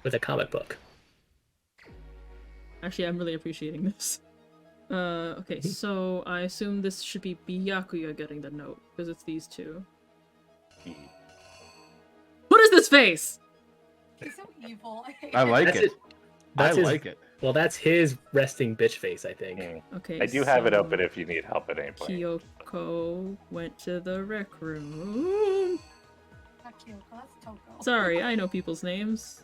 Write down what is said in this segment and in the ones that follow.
with a comic book. Actually, I'm really appreciating this. Okay, so I assume this should be Byakuya getting the note, because it's these two. What is this face? He's so evil. I like it. That's I his, like it. Well, that's his resting bitch face, I think. Okay, I do have it so open if you need help at any point. Kyoko went to the rec room. Not Kyoko, that's Toko. Sorry, I know people's names.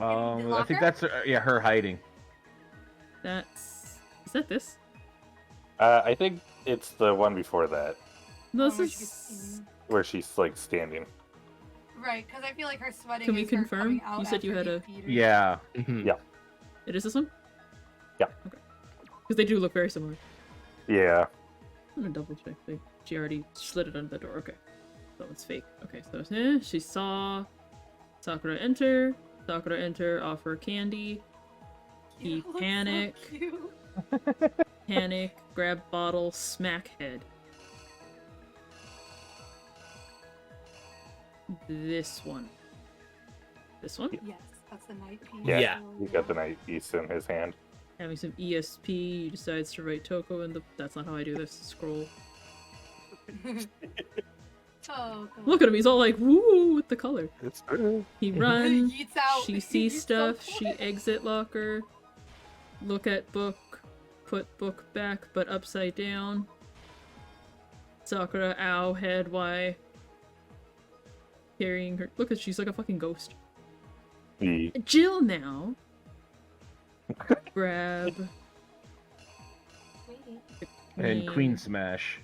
I think that's her hiding. Is that this? I think it's the one before that, No, Where this she gets is... seen. where she's like standing. Right, because I feel like her sweating Can we is her confirm? coming out You said you after had he a- beat her. Yeah. Mhm. Yeah. It is this one? Yeah. Okay. Because they do look very similar. Yeah. I'm gonna double check. She already slid it under the door. Okay. So it's fake. Okay, so she saw Sakura enter. Sakura enter, offer candy. He It looks so panic. cute. Panic, grab bottle, smack head. This one. This one? Yes, that's the night piece. Yeah. He got the night piece in his hand. Having some ESP, he decides to write Toko in the... That's not how I do this. Scroll. Toko. Look at him, he's all like, woo, with the color. It's He runs, Yeets out. she He's sees so stuff, she quick. exit locker, look at book, put book back, but upside down. Sakura, ow, head, why? Carrying her. Look at she's like a fucking ghost. the Jill now. Grab. And Queen Smash.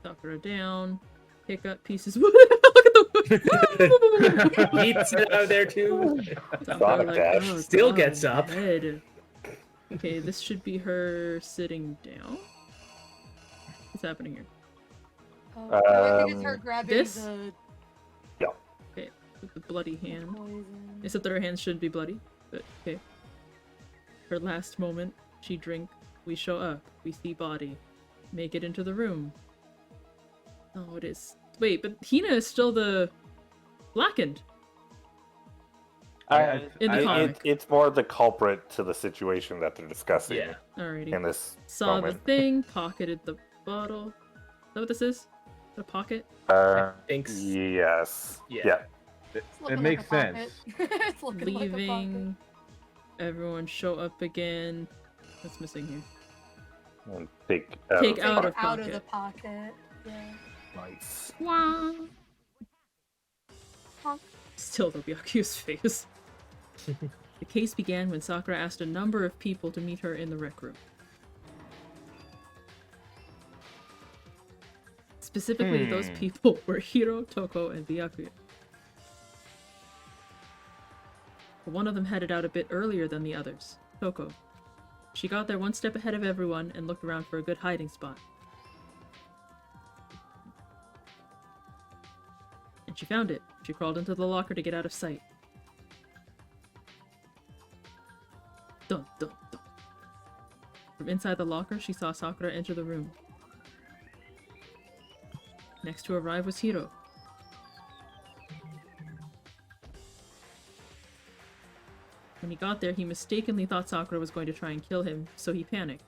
Sakura down. Pick up pieces. Look at the. Eats it out of there too. Sakura, like, Dash. oh, Still God, gets up. head. Okay, this should be her sitting down. What's happening here? Oh, I think it's her grabbing this? the Okay, with the bloody hand. poison. Except that her hands shouldn't be bloody, but okay. Her last moment, she drink, we show up, we see body, make it into the room. Oh, it is. Wait, but Hina is still the blackened. In the comic. It's more the culprit to the situation that they're discussing Yeah. Alrighty. in this Saw moment. the thing, pocketed the bottle. Is that what this is? A pocket? think s- Yes. Yeah. Yeah. It's It looking makes like a sense. pocket. It's looking like a pocket. Leaving. Everyone show up again. What's missing here? And take Take Take out it of out of pocket. the pocket. Yeah. Nice. Wow. Still though, Byakuya's face. The case began when Sakura asked a number of people to meet her in the rec room. Specifically, those people were Hiro, Toko, and Byakuya. But one of them headed out a bit earlier than the others, Toko. She got there one step ahead of everyone and looked around for a good hiding spot. And she found it. She crawled into the locker to get out of sight. Dun, dun, dun. From inside the locker, she saw Sakura enter the room. Next to arrive was Hiro. When he got there, he mistakenly thought Sakura was going to try and kill him, so he panicked.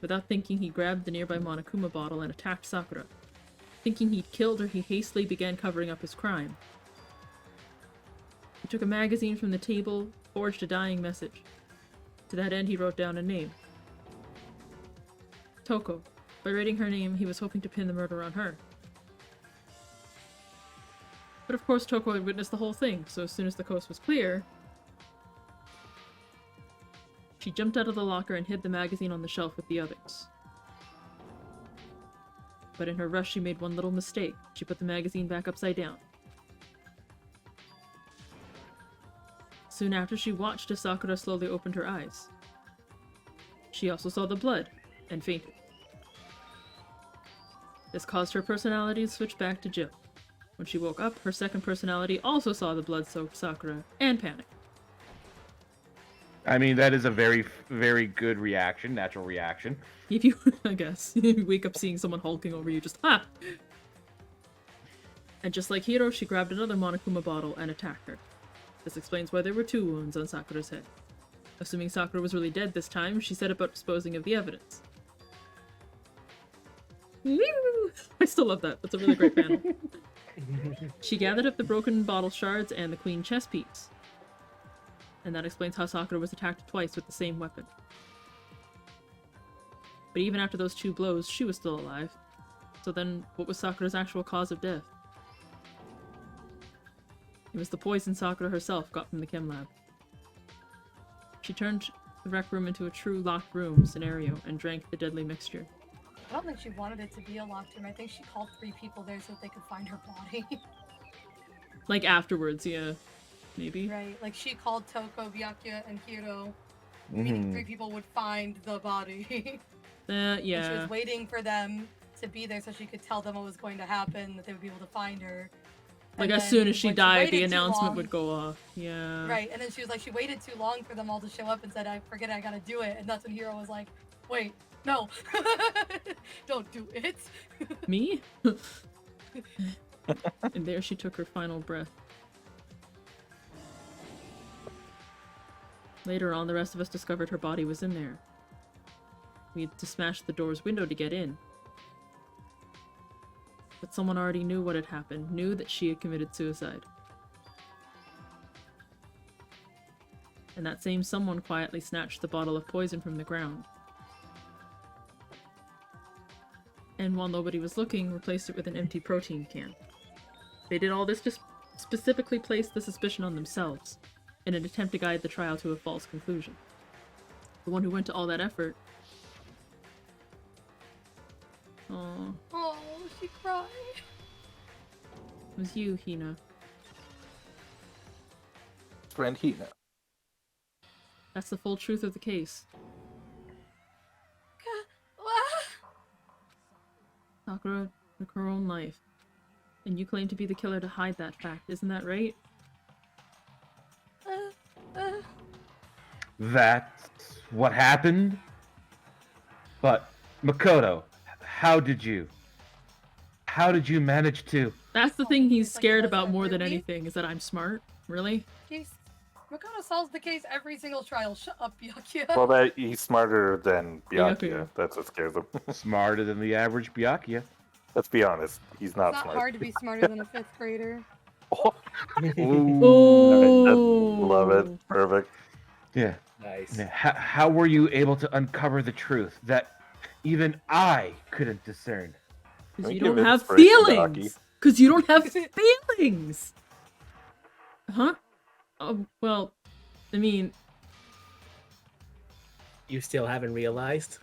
Without thinking, he grabbed the nearby Monokuma bottle and attacked Sakura. Thinking he'd killed her, he hastily began covering up his crime. He took a magazine from the table, forged a dying message. To that end, he wrote down a name. Toko. By writing her name, he was hoping to pin the murder on her. But of course Toko had witnessed the whole thing, so as soon as the coast was clear, she jumped out of the locker and hid the magazine on the shelf with the others. But in her rush, she made one little mistake. She put the magazine back upside down. Soon after, she watched as Sakura slowly opened her eyes. She also saw the blood, and fainted. This caused her personality to switch back to Jill. When she woke up, her second personality also saw the blood-soaked Sakura, and panicked. I mean, that is a very, very good reaction, natural reaction. If you, I guess, you wake up seeing someone hulking over you, just ha! And just like Hiro, she grabbed another Monokuma bottle and attacked her. This explains why there were 2 wounds on Sakura's head. Assuming Sakura was really dead this time, she set about disposing of the evidence. Woo! I still love that. That's a really great panel. She gathered up the broken bottle shards and the queen chess piece. And that explains how Sakura was attacked twice with the same weapon. But even after those 2 blows, she was still alive. So then, what was Sakura's actual cause of death? It was the poison Sakura herself got from the chem lab. She turned the rec room into a true locked room scenario and drank the deadly mixture. I don't think she wanted it to be a locked room. I think she called 3 people there so that they could find her body. Like afterwards, yeah. Maybe? Right, like she called Toko, Byakuya, and Hiro, meaning 3 people would find the body. Yeah. And she was waiting for them to be there so she could tell them what was going to happen, that they would be able to find her. Like And as soon then, as she when died, waited the too announcement long- would go off. Yeah. Right, and then she was like, she waited too long for them all to show up and said, I forget I gotta do it. And that's when Hiro was like, wait, no, don't do it. Me? And there she took her final breath. Later on, the rest of us discovered her body was in there. We had to smash the door's window to get in. But someone already knew what had happened, knew that she had committed suicide. And that same someone quietly snatched the bottle of poison from the ground. And while nobody was looking, replaced it with an empty protein can. They did all this to specifically place the suspicion on themselves, in an attempt to guide the trial to a false conclusion. The one who went to all that effort... Aww. Oh, she cried. It was you, Hina. Friend Hina. That's the full truth of the case. Sakura took her own life. And you claim to be the killer to hide that fact, isn't that right? That's what happened? But, Makoto, how did you manage to... That's the thing he's It's like scared he does about that more than really? anything, is that I'm smart. Really? Makoto solves the case every single trial. Shut up, Byakuya. Well, that he's smarter than Byakuya. Byakuya. That's what scares him. Smarter than the average Byakuya. Let's be honest. He's not It's not smart. hard to be smarter than a 5th grader. Ooh. Oh! Love it. Perfect. Yeah. Nice. Yeah. How were you able to uncover the truth that even I couldn't discern? Because Don't you give don't have inspiration, feelings! Because you don't have feelings! Huh? Oh, well, I mean... You still haven't realized?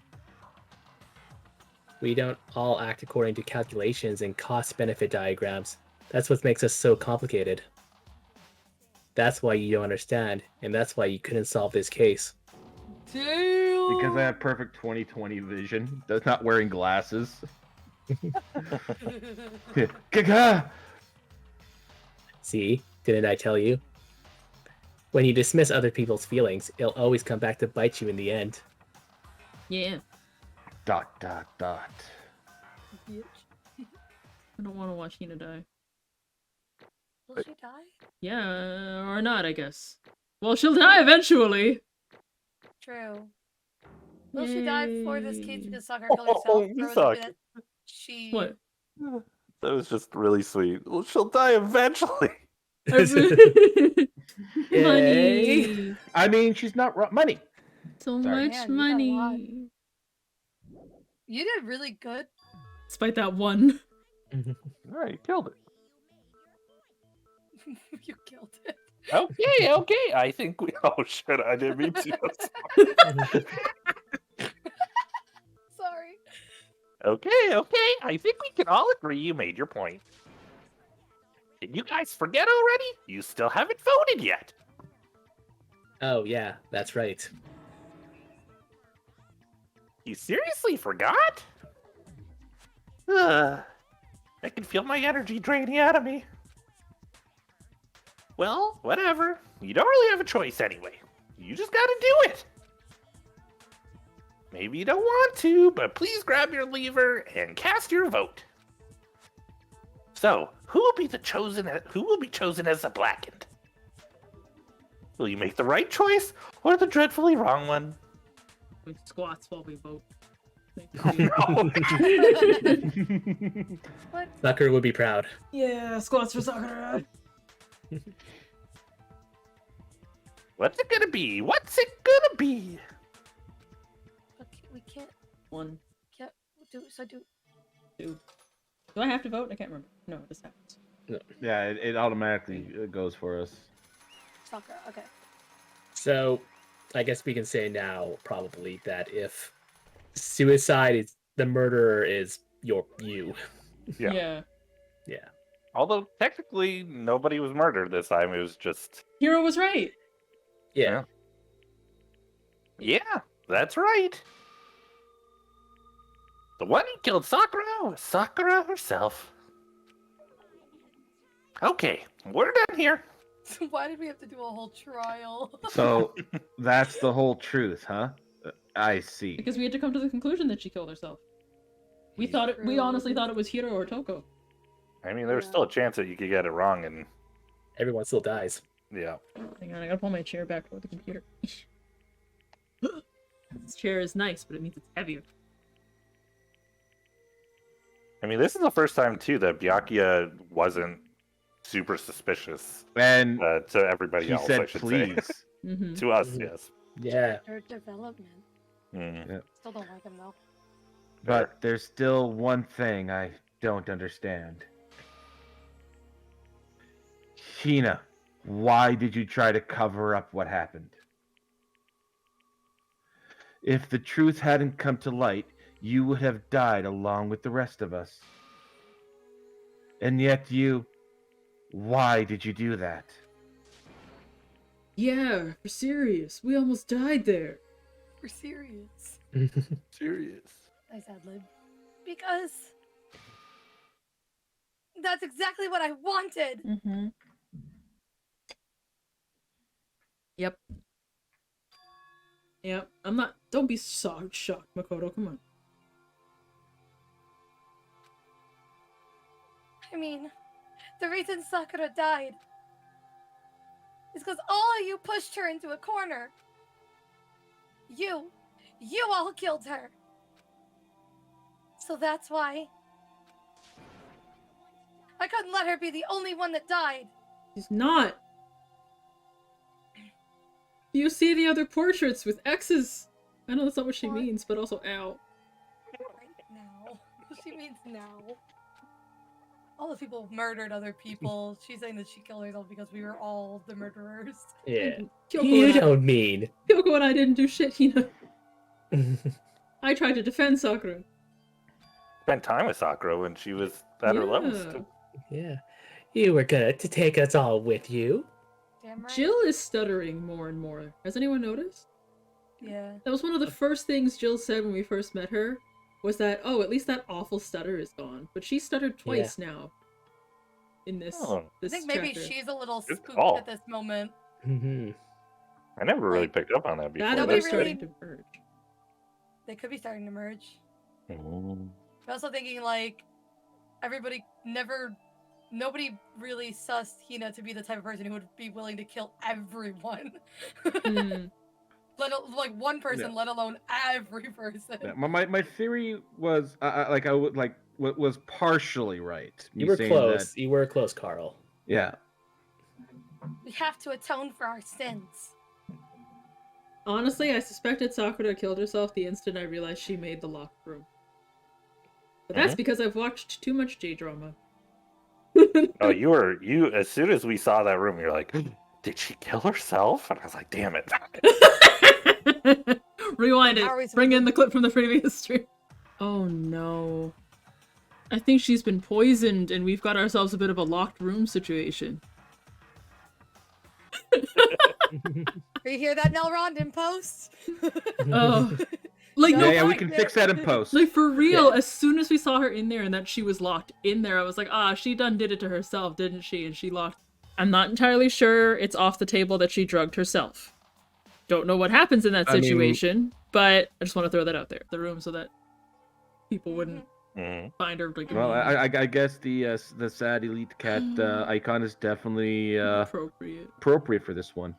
We don't all act according to calculations and cost-benefit diagrams. That's what makes us so complicated. That's why you don't understand, and that's why you couldn't solve this case. Damn. Because I have perfect 20/20 vision. That's not wearing glasses. Yeah. Gaga! See? Didn't I tell you? When you dismiss other people's feelings, it'll always come back to bite you in the end. Yeah. ... Dot. Bitch. I don't want to watch Hina die. Will she die? Yeah, or not, I guess. Well, she'll die eventually! True. Will she die before this case Yay. because Sakura killed herself? Oh, Or was it Misaki. that she... What? That was just really sweet. Well, she'll die eventually. Money! I mean, she's not money. So Sorry. much Man, you got a lot. money! You did really good. Despite that one. Alright, you killed it. You killed it. Okay. I think we. Oh shit! I didn't mean to. Sorry. Okay. I think we can all agree you made your point. Did you guys forget already? You still haven't voted yet. Oh yeah, that's right. You seriously forgot? I can feel my energy draining out of me. Well, whatever. You don't really have a choice anyway. You just gotta do it. Maybe you don't want to, but please grab your lever and cast your vote. So, who will be chosen as the blackened? Will you make the right choice or the dreadfully wrong one? We squats while we vote. No. What? Sakura would be proud. Yeah, squats for Sakura. What's it gonna be? What's it gonna be? Okay, we can't. One, Do two. Do I have to vote? I can't remember. No, this happens. Yeah, it automatically goes for us. Sakura. Okay. So, I guess we can say now probably that if suicide is the murderer is you. Yeah. Yeah. Although technically nobody was murdered this time. It was just Hiro was right. Yeah. yeah, that's right. The one who killed Sakura was Sakura herself. Okay, we're done here. So why did we have to do a whole trial? So that's the whole truth, huh? I see. Because we had to come to the conclusion that she killed herself. We True. honestly thought it was Hiro or Toko. I mean, there's still a chance that you could get it wrong, and Everyone still dies. yeah. Hang on, I gotta pull my chair back toward the computer. This chair is nice, but it means it's heavier. I mean, this is the first time too that Byakuya wasn't super suspicious And to everybody he else. I said, should please. say Mm-hmm. to us, Mhm. yes. Yeah. Their development. Mm. Still don't like him though. But there's still one thing I don't understand. Hina, why did you try to cover up what happened? If the truth hadn't come to light, you would have died along with the rest of us. And yet why did you do that? Yeah, for serious. We almost died there. We're serious. Serious. Nice ad lib. Because that's exactly what I wanted. Mm-hmm. Yep. Yep. I'm not. Don't be so shocked, Makoto. Come on. I mean, the reason Sakura died is because all of you pushed her into a corner. You all killed her. So that's why I couldn't let her be the only one that died. He's not. You see the other portraits with X's. I know that's not what she What? means, but also ow. Right now. She means now. All the people murdered other people. She's saying that she killed herself because we were all the murderers. Yeah. Kyoko You and I- don't mean. Kyoko and I didn't do shit, Hina. I tried to defend Sakura. Spent time with Sakura when she was at her lowest. Yeah. Yeah. You were gonna to take us all with you. Damn right. Jill is stuttering more and more. Has anyone noticed? Yeah. That was one of the first things Jill said when we first met her, was that, oh, at least that awful stutter is gone. But she stuttered twice now. In this, Oh. I this think maybe chapter. she's a little Good spooked call. at this moment. Mm-hmm. I never really Like, picked up on that before. That Nobody was That's starting really- to merge. They could be starting to merge. good. Mm. I'm also thinking like nobody really sussed Hina to be the type of person who would be willing to kill everyone. Hmm. Like one person, Yeah. let alone every person. Yeah, my theory was was partially right. You Me were saying close. that- You were close, Karel. yeah. We have to atone for our sins. Honestly, I suspected Sakura killed herself the instant I realized she made the locked room. But that's because I've watched too much J-drama. Oh, you as soon as we saw that room, you're like, did she kill herself? And I was like, damn it. Rewind How are we it. supposed Bring to- in the clip from the previous stream. Oh no. I think she's been poisoned and we've got ourselves a bit of a locked room situation. You hear that, Nelrond, in post? Oh. Like, No, no, Yeah, we like can that. fix that in post. like for real, as soon as we saw her in there and that she was locked in there, I was like, she done did it to herself, didn't she? And she locked. I'm not entirely sure it's off the table that she drugged herself. Don't know what happens in that I mean- situation, but I just want to throw that out there. The room so that people wouldn't Mhm. find her like Well, immediately I guess the sad elite cat icon is definitely appropriate. appropriate for this one.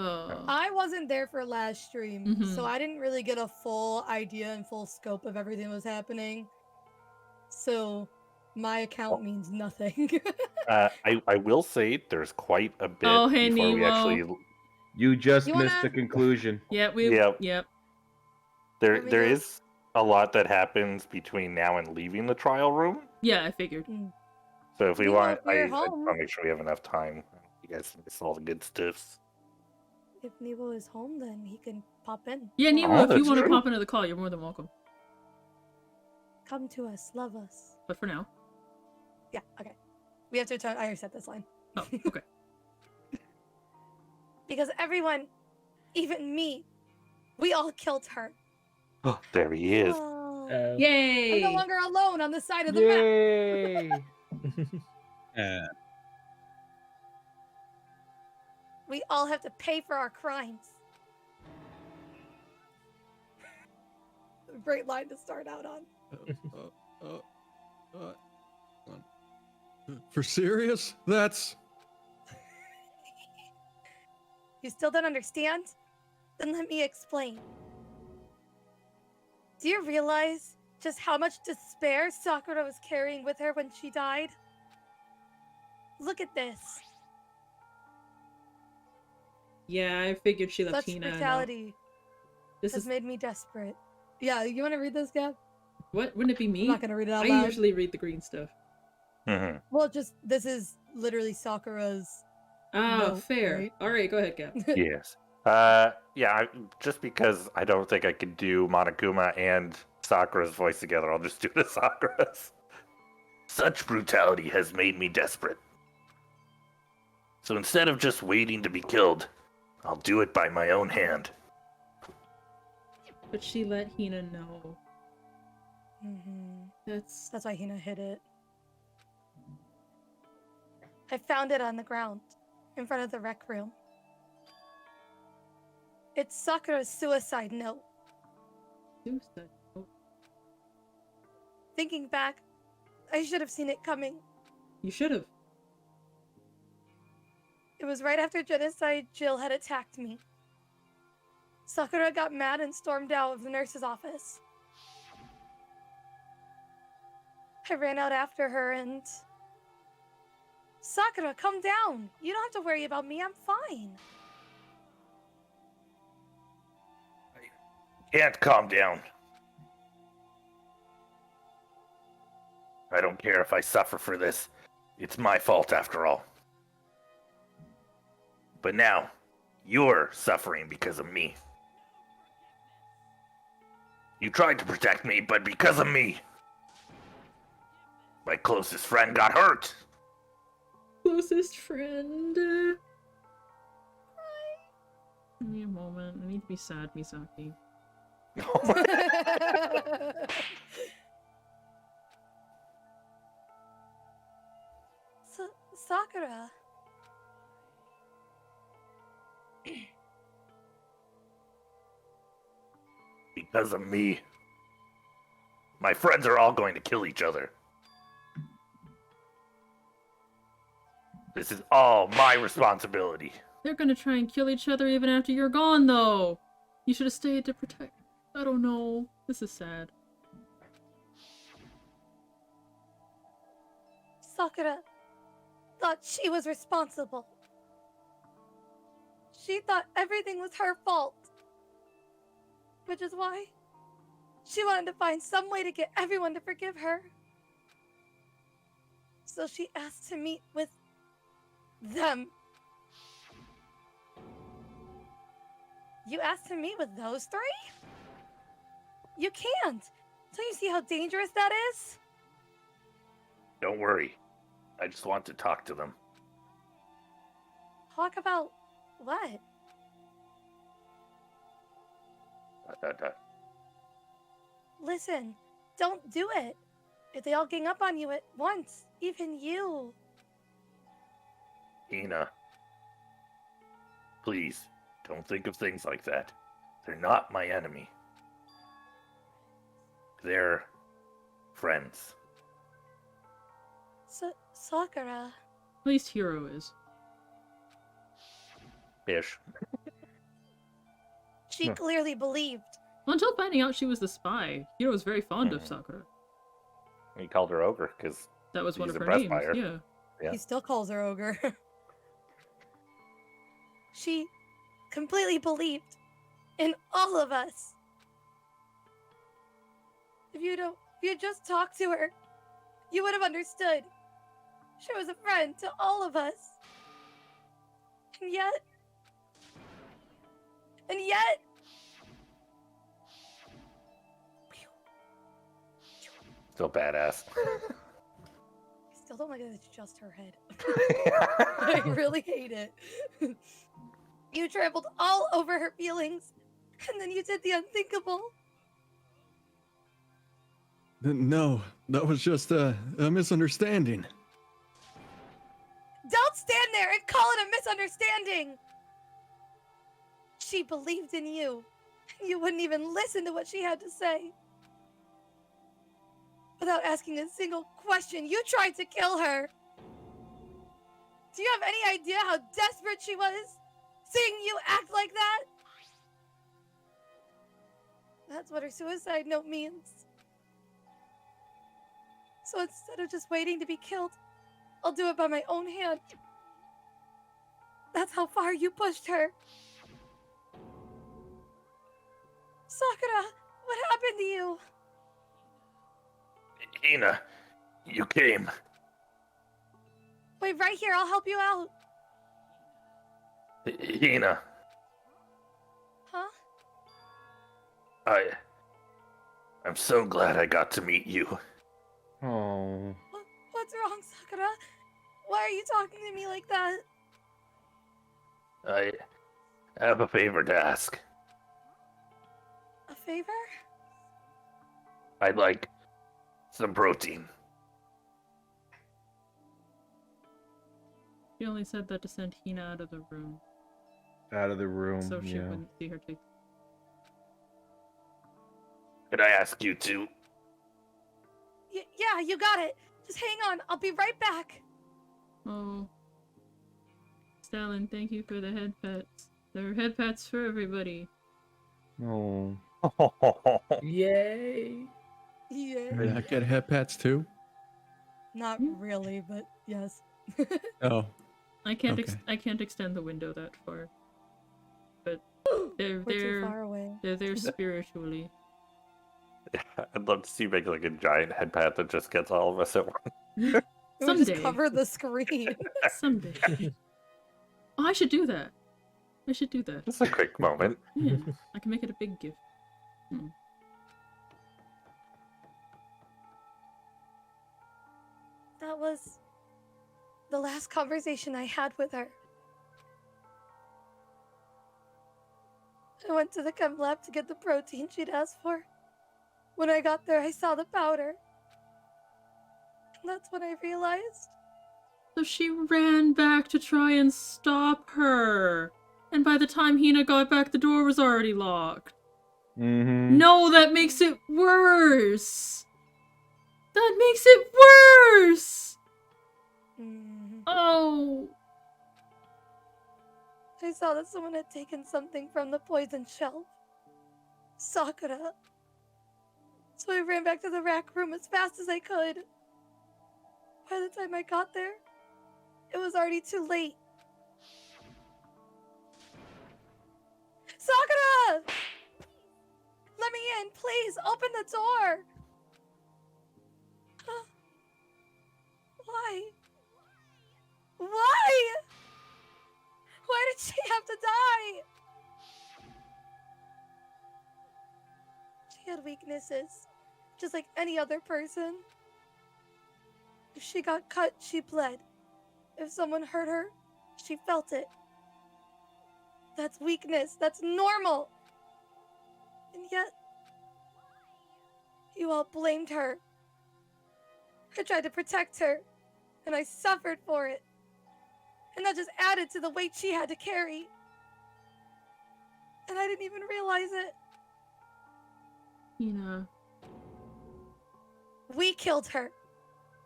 I wasn't there for last stream, so Mhm. I didn't really get a full idea and full scope of everything that was happening. So my account means nothing. I will say there's quite a bit Oh, hey, before we Niwo. actually. You just You missed wanna- the conclusion. Yeah, we. Yep. Yep. There Let me there go. is a lot that happens between now and leaving the trial room. Yeah, I figured. So if we Niwo, want, if we're I home- want to make sure we have enough time. You guys miss all the good stuffs. If Niwo is home, then he can pop in. Yeah, Or Niwo, Oh, if you that's want to true. pop into the call, you're more than welcome. Come to us, love us. But for now. Yeah, okay. We have to return. I already said this line. Oh, okay. Because everyone, even me, we all killed her. Oh, there he is. Oh, I'm Yay! no longer alone on the side of the map. Yay! We all have to pay for our crimes. Great line to start out on. For serious? That's You still don't understand? Then let me explain. Do you realize just how much despair Sakura was carrying with her when she died? Look at this. Yeah, I figured she left Such Hina. brutality This has is made me desperate. Yeah, you want to read this, Gab? what? Wouldn't it be me? I'm not going to read it out I loud. usually read the green stuff. Mhm. Well, just, this is literally Sakura's... Oh, No, fair. right? All right, go ahead, Gab. Yes. Yeah. Just because I don't think I could do Monokuma and Sakura's voice together, I'll just do the Sakura's. Such brutality has made me desperate. So instead of just waiting to be killed, I'll do it by my own hand. But she let Hina know. That's why Hina hid it. I found it on the ground, in front of the rec room. It's Sakura's suicide note. Suicide. Oh, Thinking back, I should have seen it coming. you should have. It was right after genocide Jill had attacked me. Sakura got mad and stormed out of the nurse's office. I ran out after her and... Sakura, come down! You don't have to worry about me, I'm fine. Can't calm down. I don't care if I suffer for this. It's my fault after all. But now, you're suffering because of me. You tried to protect me, but because of me, my closest friend got hurt. Closest friend. Give me a moment. I need to be sad, Misaki. Sakura. Because of me, my friends are all going to kill each other. This is all my responsibility. They're gonna try and kill each other even after you're gone, though. You should have stayed to protect. I don't know. This is sad. Sakura thought she was responsible. She thought everything was her fault. Which is why she wanted to find some way to get everyone to forgive her. So she asked to meet with them. You asked to meet with those three? You can't. Don't you see how dangerous that is? Don't worry. I just want to talk to them. Talk about what? Listen, don't do it. If they all gang up on you at once, even you. Hina. Please, don't think of things like that. They're not my enemy. They're friends. Sakura. At least Hiro is. Ish. She Huh. clearly believed. Well, until finding out she was the spy, Hiro was very fond of Mhm. Sakura. He called her ogre because That was one He's of her impressed names. by her. Yeah. Yeah. He still calls her ogre. She completely believed in all of us. If you just talked to her, you would have understood. She was a friend to all of us. And yet, still badass. I still don't like that it's just her head. I really hate it. You trampled all over her feelings, and then you did the unthinkable. No, that was just a misunderstanding. Don't stand there and call it a misunderstanding! She believed in you. You wouldn't even listen to what she had to say. Without asking a single question, you tried to kill her. Do you have any idea how desperate she was? Seeing you act like that? That's what her suicide note means. So instead of just waiting to be killed, I'll do it by my own hand. That's how far you pushed her. Sakura, what happened to you? Hina, you came. Wait right here, I'll help you out. Hina, Huh? I'm so glad I got to meet you. Oh. What's wrong, Sakura? Why are you talking to me like that? I have a favor to ask. A favor? I'd like some protein. She only said that to send Hina out of the room, Out of the room. so she yeah. wouldn't see her take. Could I ask you to? Yeah, you got it. Just hang on, I'll be right back. Oh. Stalin, thank you for the head pats. There are head pats for everybody. Oh. Yay! Yeah. Did I get head pats too? Not really, but yes. Oh, I can't Okay. I can't extend the window that far. But they're We're too far away. they're there spiritually. I'd love to see you make like a giant head pat that just gets all of us at once. We just Someday. cover the screen. Someday. Oh, I should do that. I should do that. Just a quick moment. Yeah, I can make it a big gift. That was the last conversation I had with her. I went to the chem lab to get the protein she'd asked for. When I got there, I saw the powder. And that's when I realized. So she ran back to try and stop her. And by the time Hina got back, the door was already locked. Mm-hmm. No, that makes it worse. That makes it worse. Oh. I saw that someone had taken something from the poison shelf. Sakura. So I ran back to the rack room as fast as I could. By the time I got there, it was already too late. Sakura! Let me in, please! Open the door! Why? Why? Why did she have to die? She had weaknesses, just like any other person. If she got cut, she bled. If someone hurt her, she felt it. That's weakness. That's normal. And yet, you all blamed her. I tried to protect her, and I suffered for it. And that just added to the weight she had to carry. and I didn't even realize it. Hina. We killed her.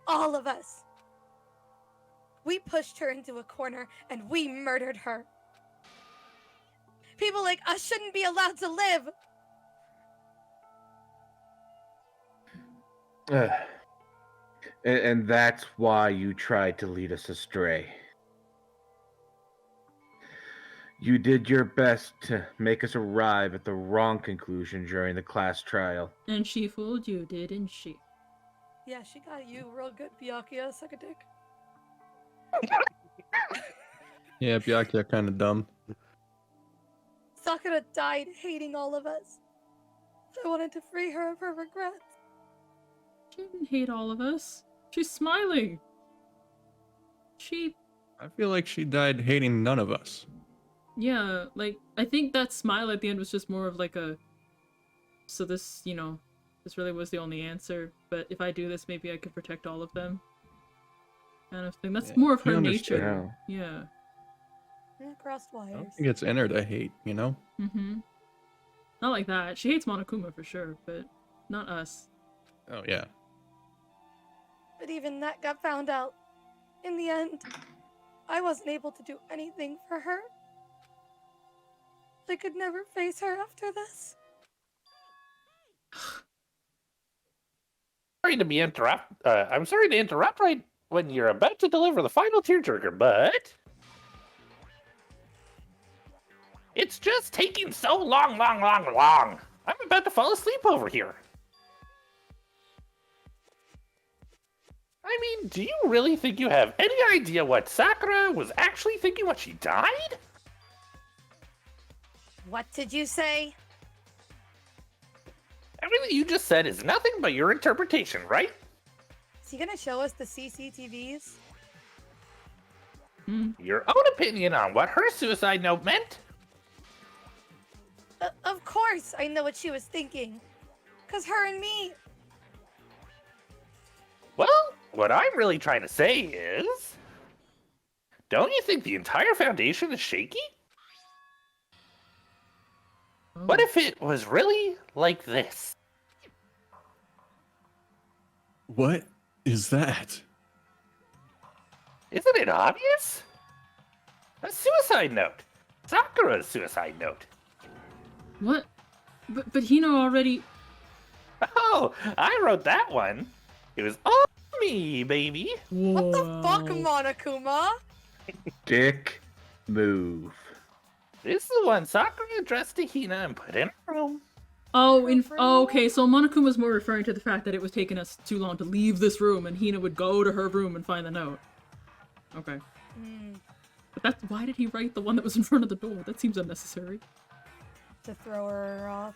All of us. We pushed her into a corner and we murdered her. People like us shouldn't be allowed to live. And that's why you tried to lead us astray. You did your best to make us arrive at the wrong conclusion during the class trial. And she fooled you, didn't she? Yeah, she got you real good, Byakuya. Suck a dick. Yeah, Byakuya kind of dumb. Sakura died hating all of us. I wanted to free her of her regrets. She didn't hate all of us. She's smiling. I feel like she died hating none of us. Yeah, like, I think that smile at the end was just more of like a... So this, you know, this really was the only answer, but if I do this, maybe I could protect all of them. Kind of thing. That's Yeah, more of you her understand. nature. Yeah. Yeah, crossed I wires. don't think it's in her to hate, you know? Mm-hmm. Not like that. She hates Monokuma for sure, but not us. Oh, yeah. But even that got found out. In the end, I wasn't able to do anything for her. I could never face her after this. I'm sorry to interrupt right when you're about to deliver the final tearjerker, but it's just taking so long. I'm about to fall asleep over here. I mean, do you really think you have any idea what Sakura was actually thinking when she died? What did you say? Everything you just said is nothing but your interpretation, right? Is he gonna show us the CCTVs? Your own opinion on what her suicide note meant? Of course I know what she was thinking. 'Cause her and me... Well, what I'm really trying to say is... Don't you think the entire foundation is shaky? What if it was really like this? What is that? Isn't it obvious? A suicide note. Sakura's suicide note. What? But Hina already... Oh, I wrote that one. It was all me, baby. What the fuck, Whoa. Monokuma? Dick move. This is the one Sakura addressed to Hina and put in her room. Oh, okay, so Monokuma's more referring to the fact that it was taking us too long to leave this room, and Hina would go to her room and find the note. Okay. But why did he write the one that was in front of the door? That seems unnecessary. To throw her off.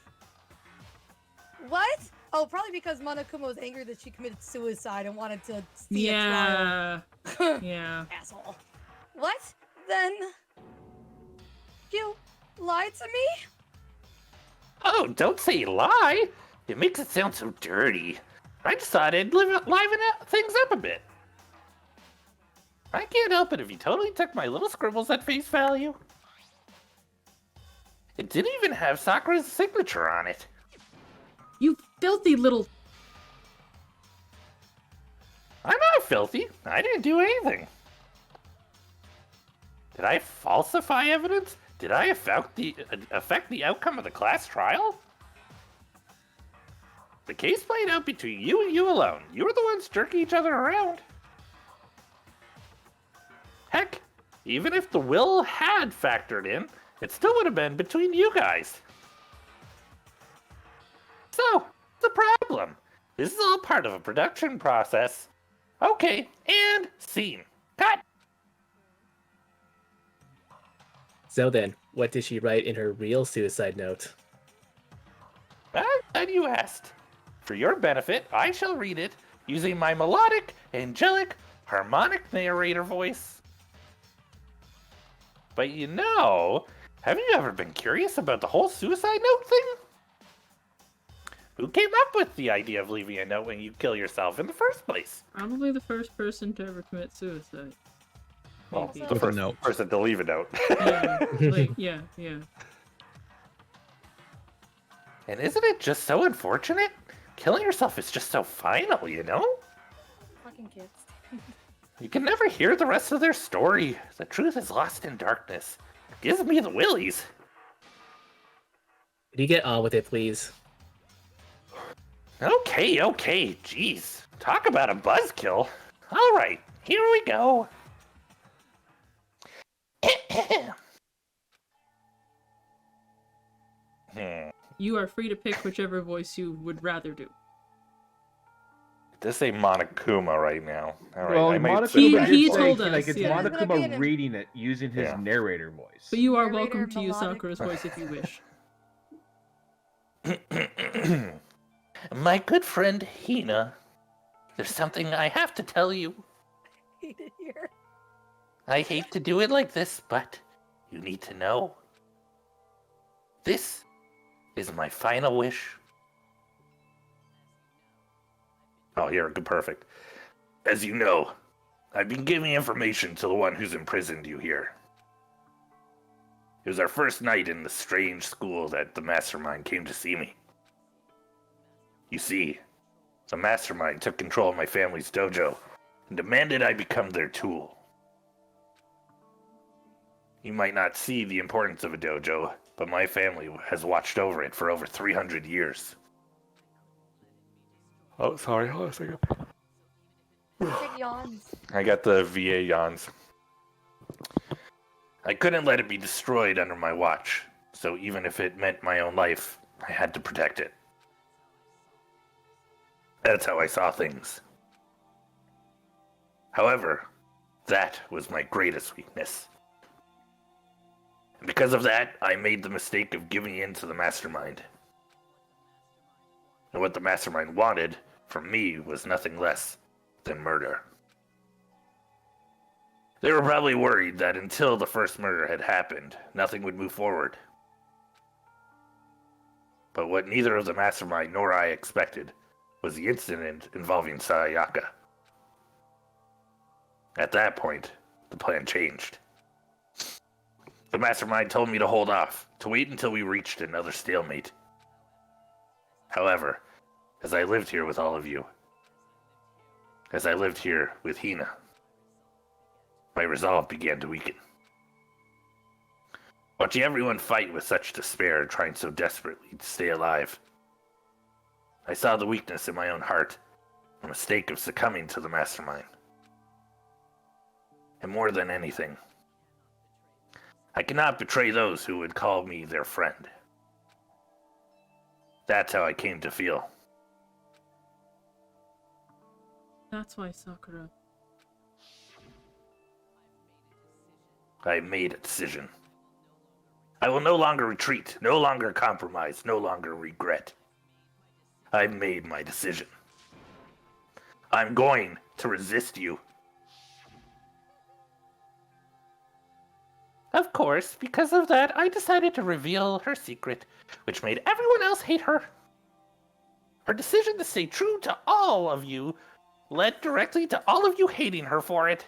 What? Oh, probably because Monokuma was angry that she committed suicide and wanted to see a Yeah. trial. Yeah. Asshole. What? Then... You lied to me? Oh, don't say lie. It makes it sound so dirty. I decided to liven things up a bit. I can't help it if you totally took my little scribbles at face value. It didn't even have Sakura's signature on it. You filthy little... I'm not filthy. I didn't do anything. Did I falsify evidence? Did I affect the outcome of the class trial? The case played out between you and you alone. You were the ones jerking each other around. Heck, even if the will had factored in, it still would have been between you guys. So, what's the problem? This is all part of a production process. Okay, and scene. Cut! So then, what did she write in her real suicide note? I'm glad you asked. For your benefit, I shall read it using my melodic, angelic, harmonic narrator voice. But you know, have you ever been curious about the whole suicide note thing? Who came up with the idea of leaving a note when you kill yourself in the first place? Probably the first person to ever commit suicide. Well, Maybe. the With a first note. person to leave a note. Yeah, like, yeah. And isn't it just so unfortunate? Killing yourself is just so final, you know? Fucking kids. You can never hear the rest of their story. The truth is lost in darkness. Gives me the willies. Could you get on with it, please? Okay, jeez. Talk about a buzzkill. Alright, here we go. You are free to pick whichever voice you would rather do. This ain't Monokuma right now. Alright, Well, I might Monokuma He did say, told like, us, it's yeah. There's gonna be Monokuma an- reading it using his Yeah. narrator voice. But you are Narrator, welcome to use melodic. Sakura's voice if you wish. My good friend Hina, there's something I have to tell you. Hate it here. I hate to do it like this, but you need to know. This is my final wish. Oh, here, good, perfect. As you know, I've been giving information to the one who's imprisoned you here. It was our first night in the strange school that the mastermind came to see me. You see, the mastermind took control of my family's dojo and demanded I become their tool. You might not see the importance of a dojo, but my family has watched over it for over 300 years. Oh, sorry, hold on a second. Big yawns. I got the VA yawns. I couldn't let it be destroyed under my watch, so even if it meant my own life, I had to protect it. That's how I saw things. However, that was my greatest weakness. And because of that, I made the mistake of giving in to the mastermind. And what the mastermind wanted from me was nothing less than murder. They were probably worried that until the first murder had happened, nothing would move forward. But what neither of the mastermind nor I expected was the incident involving Sayaka. At that point, the plan changed. The mastermind told me to hold off, to wait until we reached another stalemate. However, as I lived here with all of you, as I lived here with Hina, my resolve began to weaken. Watching everyone fight with such despair, trying so desperately to stay alive, I saw the weakness in my own heart, the mistake of succumbing to the mastermind. And more than anything, I cannot betray those who would call me their friend. That's how I came to feel. That's why, Sakura. I made a decision. I will no longer retreat, no longer compromise, no longer regret. I've made my decision. I'm going to resist you. Of course, because of that, I decided to reveal her secret, which made everyone else hate her. Her decision to stay true to all of you led directly to all of you hating her for it.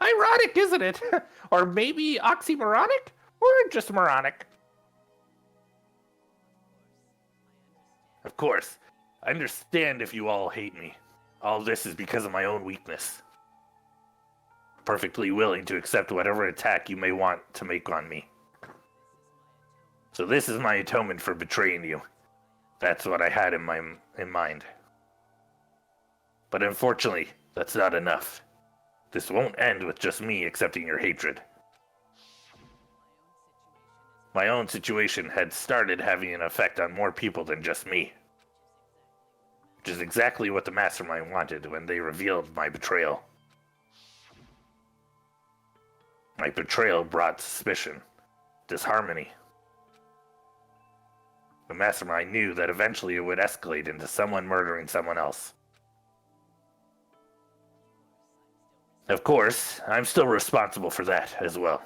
Ironic, isn't it? Or maybe oxymoronic? Or just moronic? Of course, I understand if you all hate me. All this is because of my own weakness. Perfectly willing to accept whatever attack you may want to make on me. So this is my atonement for betraying you. That's what I had in mind. But unfortunately, that's not enough. This won't end with just me accepting your hatred. My own situation had started having an effect on more people than just me. Which is exactly what the mastermind wanted when they revealed my betrayal. My betrayal brought suspicion, disharmony. The mastermind knew that eventually it would escalate into someone murdering someone else. Of course, I'm still responsible for that as well.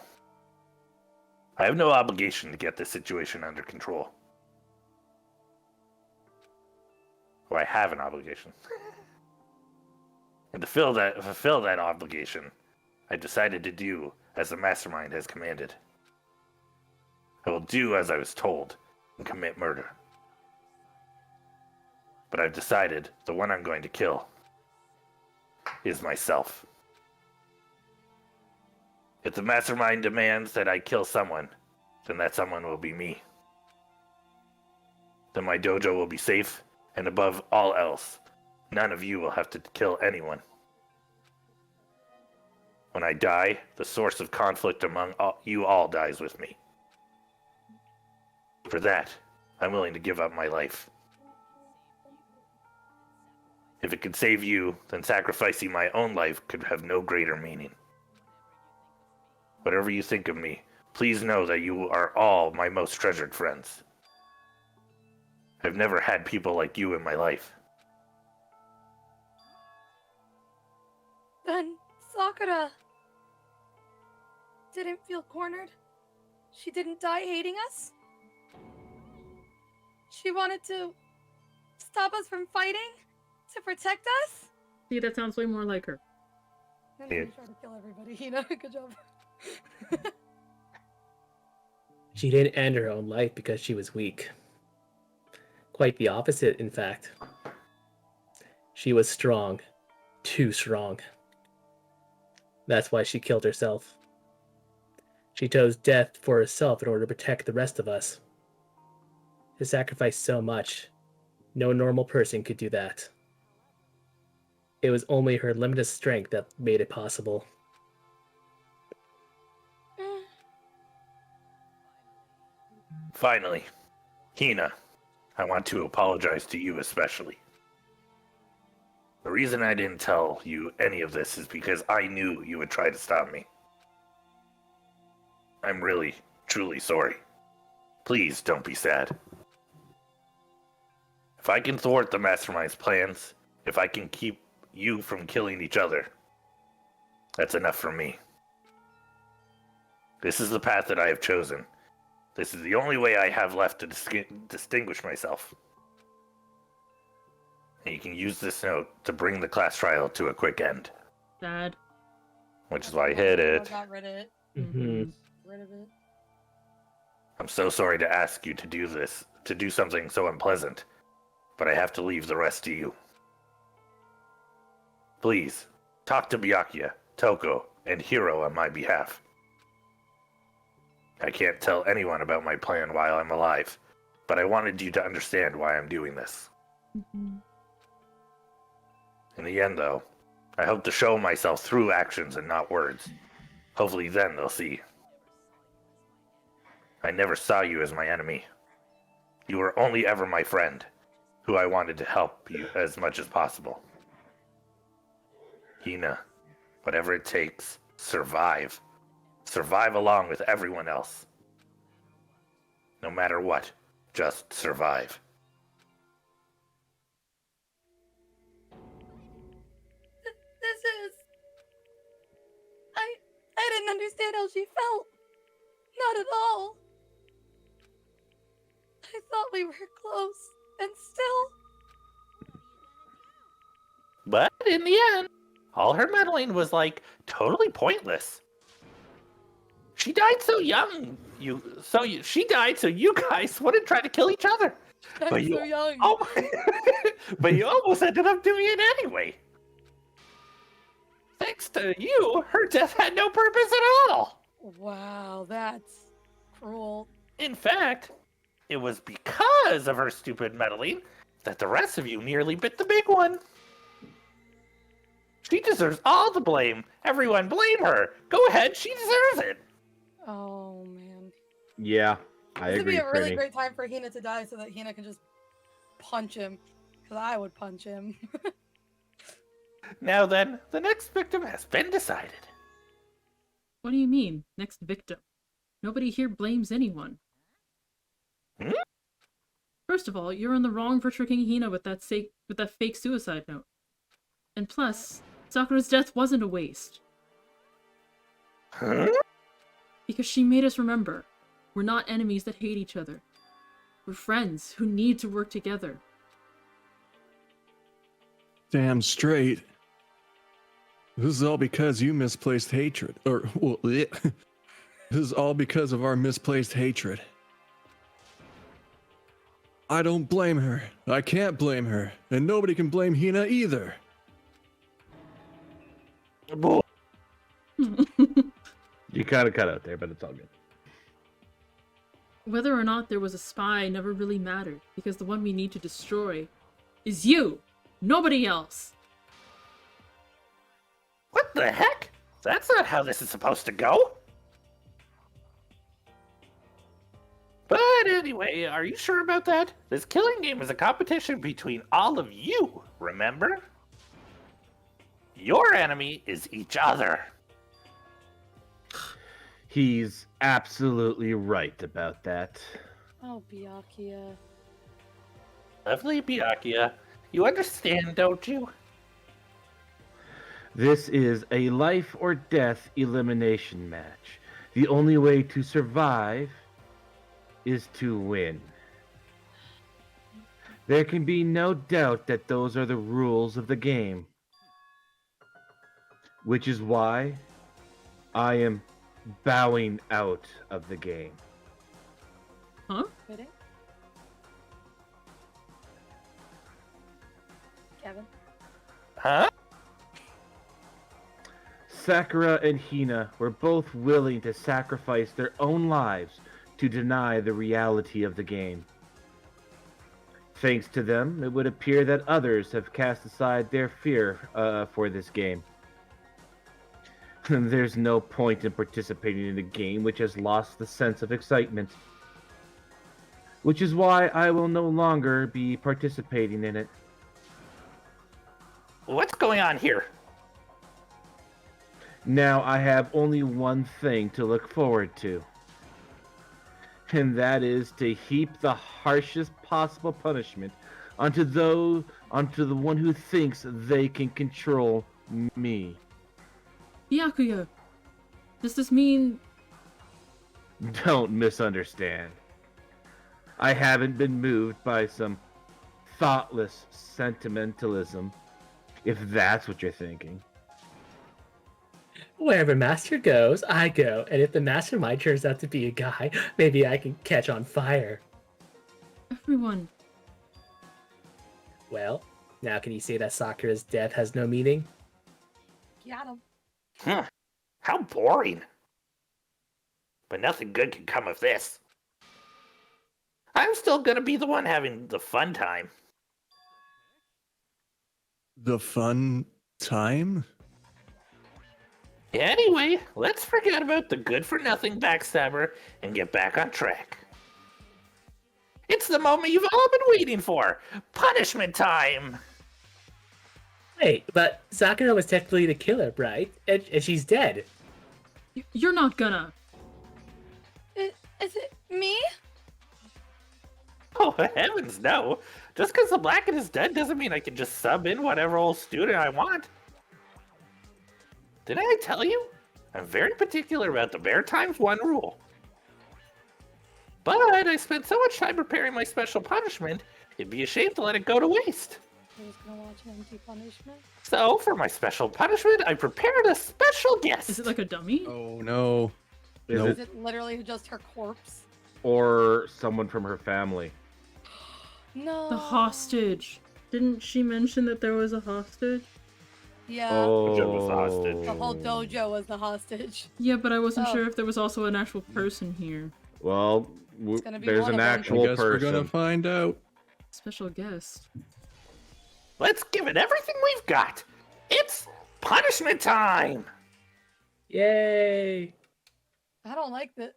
I have no obligation to get this situation under control. Or I have an obligation. And to fulfill that obligation, I decided to do as the mastermind has commanded. I will do as I was told, and commit murder. But I've decided the one I'm going to kill is myself. If the mastermind demands that I kill someone, then that someone will be me. Then my dojo will be safe, and above all else, none of you will have to kill anyone. When I die, the source of conflict among you all dies with me. For that, I'm willing to give up my life. If it could save you, then sacrificing my own life could have no greater meaning. Whatever you think of me, please know that you are all my most treasured friends. I've never had people like you in my life. Then Sakura didn't feel cornered. She didn't die hating us. She wanted to stop us from fighting to protect us. See, that sounds way more like her. And Yeah. then try to kill everybody. Hina, good job. She didn't end her own life because she was weak. Quite the opposite, in fact. She was strong. Too strong. That's why she killed herself. She chose death for herself in order to protect the rest of us. To sacrifice so much, no normal person could do that. It was only her limited strength that made it possible. Finally, Hina, I want to apologize to you especially. The reason I didn't tell you any of this is because I knew you would try to stop me. I'm really, truly sorry. Please don't be sad. If I can thwart the Mastermind's plans, if I can keep you from killing each other, that's enough for me. This is the path that I have chosen. This is the only way I have left to distinguish myself. And you can use this note to bring the class trial to a quick end. Sad. Which is why I hid it. Got rid of it. Mm-hmm. Rid of it. I'm so sorry to ask you to do this, to do something so unpleasant, but I have to leave the rest to you. Please, talk to Byakuya, Toko, and Hiro on my behalf. I can't tell anyone about my plan while I'm alive, but I wanted you to understand why I'm doing this. Mhm. In the end, though, I hope to show myself through actions and not words. Hopefully then they'll see. I never saw you as my enemy. You were only ever my friend, who I wanted to help you as much as possible. Hina, whatever it takes, survive. Survive along with everyone else. No matter what, just survive. This is... I didn't understand how she felt. Not at all. I thought we were close, and still... But in the end, all her meddling was like totally pointless. She died so young. She died so you guys wouldn't try to kill each other. I'm But you- so young. Oh, but you almost ended up doing it anyway. Thanks to you, her death had no purpose at all. Wow, that's cruel. In fact, it was because of her stupid meddling that the rest of you nearly bit the big one. She deserves all the blame. Everyone blame her. Go ahead, she deserves it. Oh, man. Yeah, I This would be agree, a really Pretty. great time for Hina to die so that Hina can just punch him. Because I would punch him. Now then, the next victim has been decided. What do you mean, next victim? Nobody here blames anyone. Hmm? First of all, you're in the wrong for tricking Hina with that fake suicide note. And plus, Sakura's death wasn't a waste. Huh? Because she made us remember, we're not enemies that hate each other. We're friends who need to work together. Damn straight. This is all because you misplaced hatred. Or, well, this is all because of our misplaced hatred. I don't blame her. I can't blame her. And nobody can blame Hina either. Bull. You kind of cut out there, but it's all good. Whether or not there was a spy never really mattered, because the one we need to destroy is you, nobody else. What the heck? That's not how this is supposed to go. But anyway, are you sure about that? This killing game is a competition between all of you, remember? Your enemy is each other. He's absolutely right about that. Oh, Byakuya. Lovely Byakuya. You understand, don't you? This is a life or death elimination match. The only way to survive is to win. There can be no doubt that those are the rules of the game. Which is why I am bowing out of the game. Huh? Ready? Gavin? Huh? Sakura and Hina were both willing to sacrifice their own lives to deny the reality of the game. Thanks to them, it would appear that others have cast aside their fear for this game. There's no point in participating in a game which has lost the sense of excitement. Which is why I will no longer be participating in it. What's going on here? Now I have only one thing to look forward to. And that is to heap the harshest possible punishment onto the one who thinks they can control me. Byakuya, does this mean... Don't misunderstand. I haven't been moved by some thoughtless sentimentalism, if that's what you're thinking. Wherever Master goes, I go, and if the mastermind turns out to be a guy, maybe I can catch on fire. Everyone. Well, now can you say that Sakura's death has no meaning? Got him. How boring. But nothing good can come of this. I'm still gonna be the one having the fun time. The fun time? Anyway, let's forget about the good-for-nothing backstabber and get back on track. It's the moment you've all been waiting for! Punishment time! Wait, but Sakura was technically the killer, right? And she's dead. You're not gonna. Is it me? Oh, heavens no! Just because the Blacken is dead doesn't mean I can just sub in whatever old student I want. Didn't I tell you? I'm very particular about the bare times one rule. But I spent so much time preparing my special punishment, it'd be a shame to let it go to waste. Who's gonna watch an empty punishment? So, for my special punishment, I prepared a special guest. Is it like a dummy? Oh no. Is Nope. Is it literally just her corpse? Or someone from her family. No. The hostage. Didn't she mention that there was a hostage? Yeah. Dojo was the hostage. The whole dojo was the hostage. Yeah, but I wasn't Oh. sure if there was also an actual person here. Well, gonna be there's one an of them. I actual guess we're gonna person. find out. Special guest. Let's give it everything we've got. It's punishment time. Yay! I don't like this.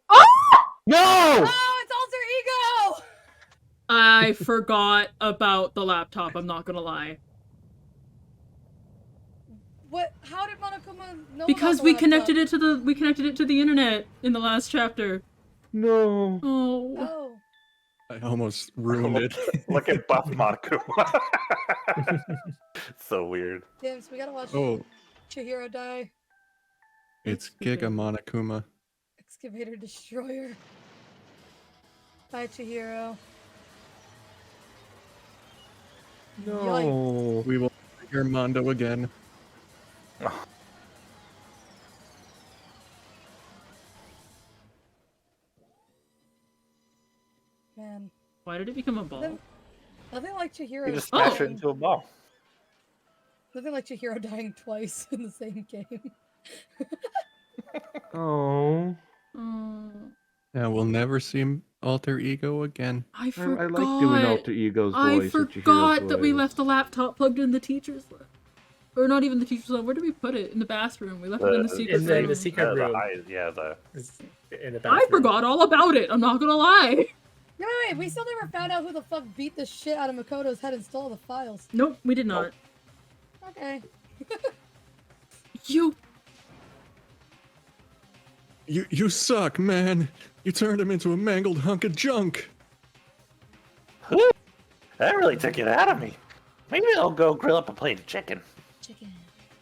No! Oh, it's alter ego! I forgot about the laptop, I'm not gonna lie. What? How did Monokuma know? Because we connected it to the internet in the last chapter. No. Oh. Oh. I almost ruined it. Look at buff Monokuma. So weird. Damn, so we gotta watch Oh, Chihiro die. it's Giga Monokuma. Excavator Destroyer. Bye, Chihiro. No. We will hear Mondo again. Man. Why Why did it become a ball? Nothing like Chihiro. You just smash it dying- into a ball. Nothing like Chihiro dying twice in the same game. Oh, Oh, And we'll never see Alter Ego again. I I forgot. like doing Alter Ego's I voice. or Chihiro's forgot that we voice. left the laptop plugged in the teacher's lab. Or not even the teacher's lab. Where did we put it? In the bathroom. We left it in the secret in the room. secret room. The In the I bathroom. forgot all about it. I'm not gonna lie. Wait, we still never found out who the fuck beat the shit out of Makoto's head and stole the files. Nope, we did not. Okay. You. You suck, man. You turned him into a mangled hunk of junk. that really took it out of me. Maybe I'll go grill up a plate of chicken.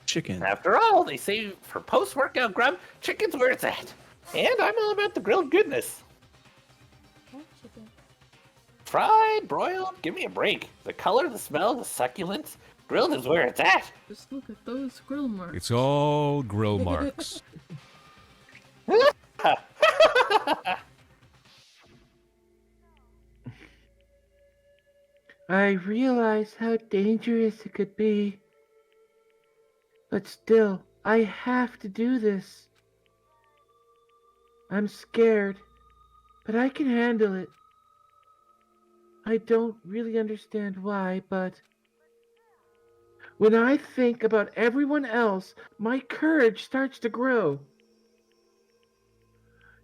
Chicken. After all, they say for post-workout grub, chicken's where it's at. And I'm all about the grilled goodness. Oh, chicken. Fried, broiled, give me a break. The color, the smell, the succulence, grilled is where it's at. Just look at those grill marks. It's all grill marks. I realize how dangerous it could be. But still, I have to do this. I'm scared, but I can handle it. I don't really understand why, but when I think about everyone else, my courage starts to grow.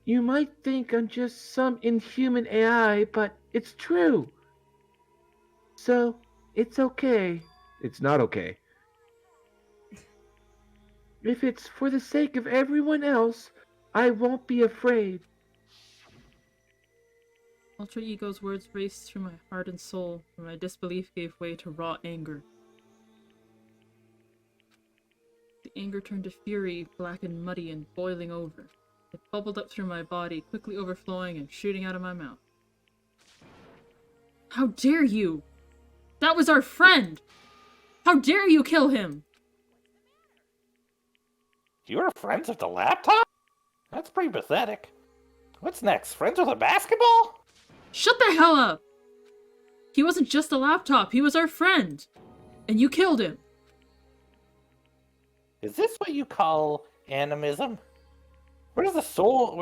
You might think I'm just some inhuman AI, but it's true. So, it's okay. It's not okay. If it's for the sake of everyone else, I won't be afraid. Alter Ego's words raced through my heart and soul, and my disbelief gave way to raw anger. The anger turned to fury, black and muddy and boiling over. It bubbled up through my body, quickly overflowing and shooting out of my mouth. How dare you! That was our friend! How dare you kill him! You were friends with the laptop? That's pretty pathetic. What's next? Friends with a basketball? Shut the hell up! He wasn't just a laptop, he was our friend! And you killed him! Is this what you call animism? Where does the soul,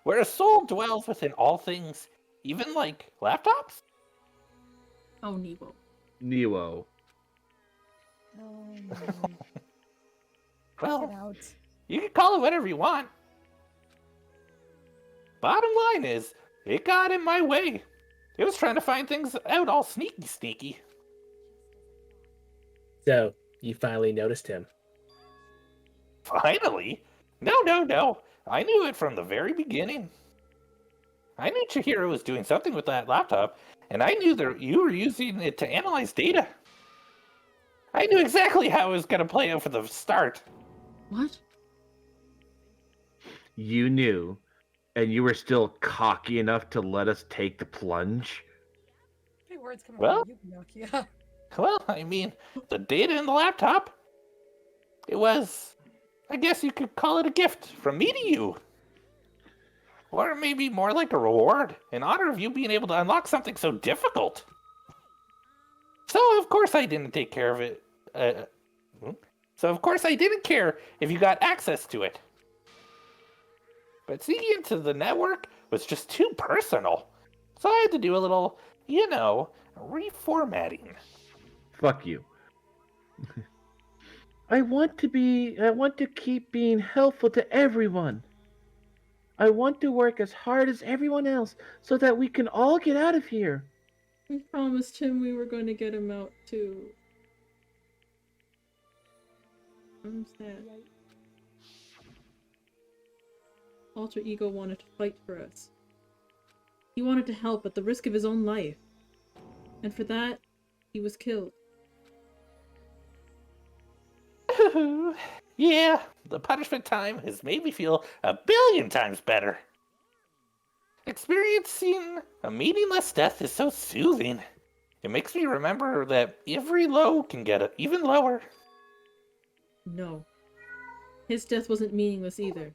where a soul dwells within all things, even like laptops? Oh, Niwo. Niwo. Oh, no. Get Well, out. you can call it whatever you want. Bottom line is, it got in my way. It was trying to find things out all sneaky. So, you finally noticed him. Finally? No. I knew it from the very beginning. I knew Chihiro was doing something with that laptop, and I knew that you were using it to analyze data. I knew exactly how it was going to play out from the start. What? You knew, and you were still cocky enough to let us take the plunge? Big words coming Well- from you, Byakuya. Well, I mean, the data in the laptop, it was, I guess you could call it a gift from me to you. Or maybe more like a reward in honor of you being able to unlock something so difficult. So, of course, I didn't take care of it. So, of course, I didn't care if you got access to it. But seeing into the network was just too personal. So I had to do a little, reformatting. Fuck you. I want to keep being helpful to everyone. I want to work as hard as everyone else so that we can all get out of here. We promised him we were going to get him out too. I'm sad. Alter Ego wanted to fight for us. He wanted to help at the risk of his own life. And for that, he was killed. Yeah, the punishment time has made me feel 1,000,000,000 times better. Experiencing a meaningless death is so soothing. It makes me remember that every low can get even lower. No. His death wasn't meaningless either.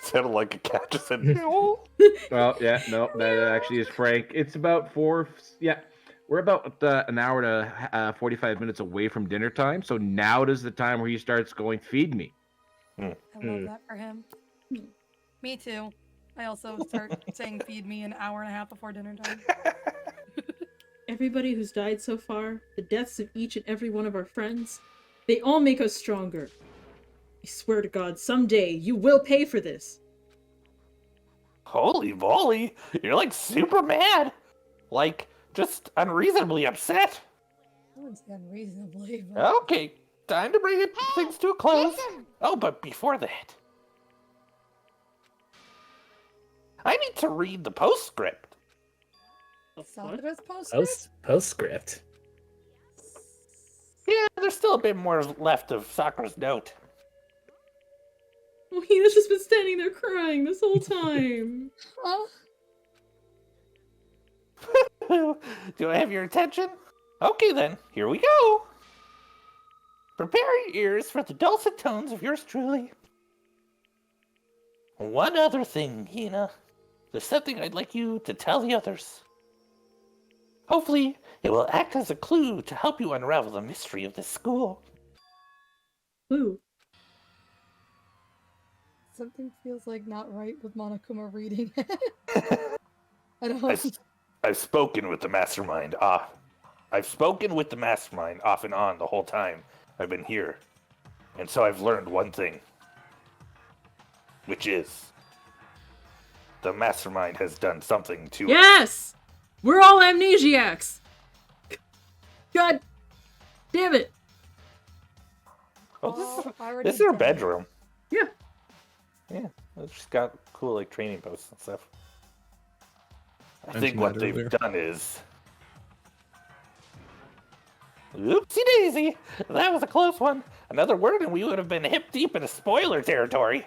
Sounded like a cat just said no. Well, yeah, no, that actually is Frank. It's about yeah, we're about an hour to 45 minutes away from dinner time. So now is the time where he starts going, feed me. I love that for him. Me too. I also start saying feed me an hour and a half before dinner time. Everybody who's died so far, the deaths of each and every one of our friends, they all make us stronger. I swear to God, someday you will pay for this. Holy moly, you're like super mad. Like, just unreasonably upset. I wouldn't say unreasonably, but... Okay, time to bring things to a close. Oh, but before that, I need to read the postscript. Sakura's postscript? Postscript. Yeah, there's still a bit more left of Sakura's note. Oh, Hina's just been standing there crying this whole time. Huh? Do I have your attention? Okay then, here we go. Prepare your ears for the dulcet tones of yours truly. One other thing, Hina. There's something I'd like you to tell the others. Hopefully, it will act as a clue to help you unravel the mystery of this school. Ooh. Something feels like not right with Monokuma reading it. I don't... I've spoken with the mastermind. I've spoken with the mastermind off and on the whole time I've been here. And so I've learned one thing. Which is... the mastermind has done something to us. Yes! We're all amnesiacs! God damn it! Oh, already this is her dead. bedroom. Yeah. Yeah, she's got cool like training posts and stuff. I think Mentioned what that they've earlier. done is... Oopsie daisy! That was a close one. Another word and we would have been hip deep in a spoiler territory.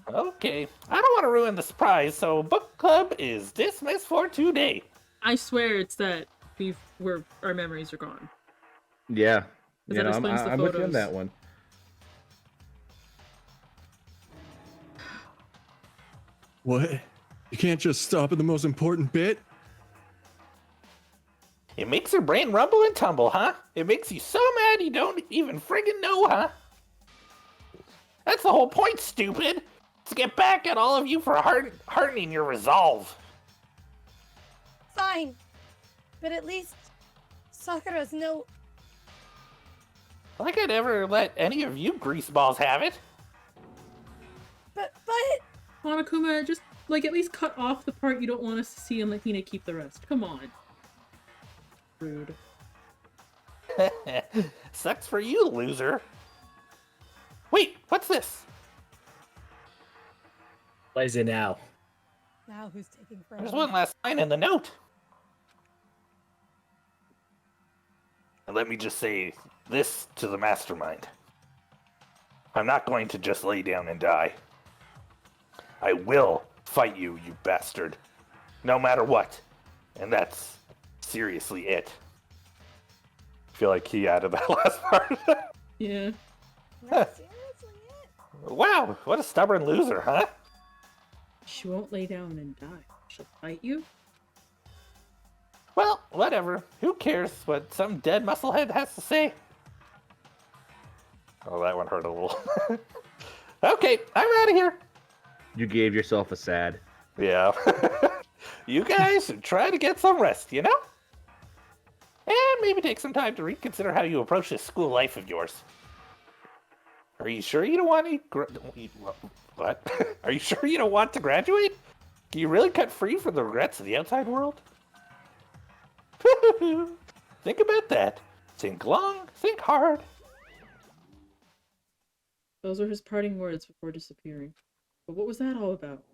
Okay, I don't want to ruin the surprise, so book club is dismissed for today. I swear it's that our memories are gone. Yeah. That You know, explains the I'm with you on photos. that one. What? You can't just stop at the most important bit? It makes her brain rumble and tumble, huh? It makes you so mad you don't even friggin' know, huh? That's the whole point, stupid! To get back at all of you for hardening your resolve. Fine. But at least Sakura's no... Like I'd ever let any of you greaseballs have it. But... Monokuma, just, like, at least cut off the part you don't want us to see and let Hina keep the rest. Come on. Rude. Sucks for you, loser. Wait, what's this? What is it now? Now who's taking forever? There's one last line in the note. And let me just say this to the mastermind. I'm not going to just lay down and die. I will fight you, you bastard. No matter what. And that's seriously it. I feel like he added that last part. Yeah. That's seriously it. Wow, what a stubborn loser, huh? She won't lay down and die. She'll fight you? Well, whatever. Who cares what some dead musclehead has to say? Oh, that one hurt a little. Okay, I'm out of here. You gave yourself a sad. Yeah. You guys should try to get some rest, you know? And maybe take some time to reconsider how you approach this school life of yours. Are you sure you don't want to... What? Are you sure you don't want to graduate? Can you really cut free from the regrets of the outside world? Think about that. Think long, think hard. Those were his parting words before disappearing. But what was that all about?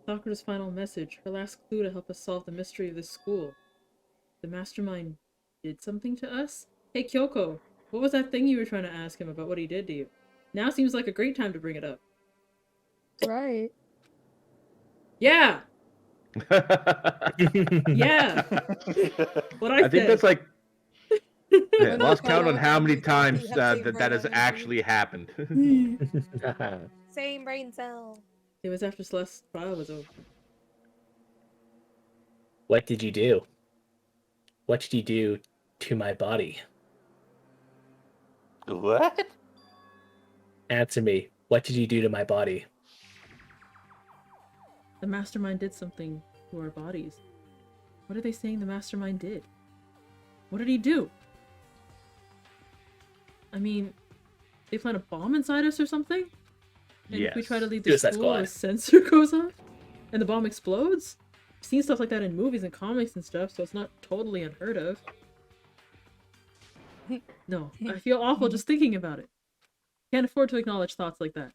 Sakura's final message, her last clue to help us solve the mystery of this school. The mastermind did something to us? Hey Kyoko, what was that thing you were trying to ask him about what he did to you? Now seems like a great time to bring it up. Right. Yeah! Yeah! What I I think said. that's like... Yeah, We're lost not count on gonna how many have times to that right has on the actually happened. Same brain cell. It was after Celeste's trial was over. What did you do? What did you do to my body? What? Answer me. What did you do to my body? The mastermind did something to our bodies. What are they saying the mastermind did? What did he do? I mean, they plant a bomb inside us or something? And if we try to leave the Suicide school, Squad. a sensor goes off? And the bomb explodes? I've seen stuff like that in movies and comics and stuff, so it's not totally unheard of. No, I feel awful just thinking about it. Can't afford to acknowledge thoughts like that.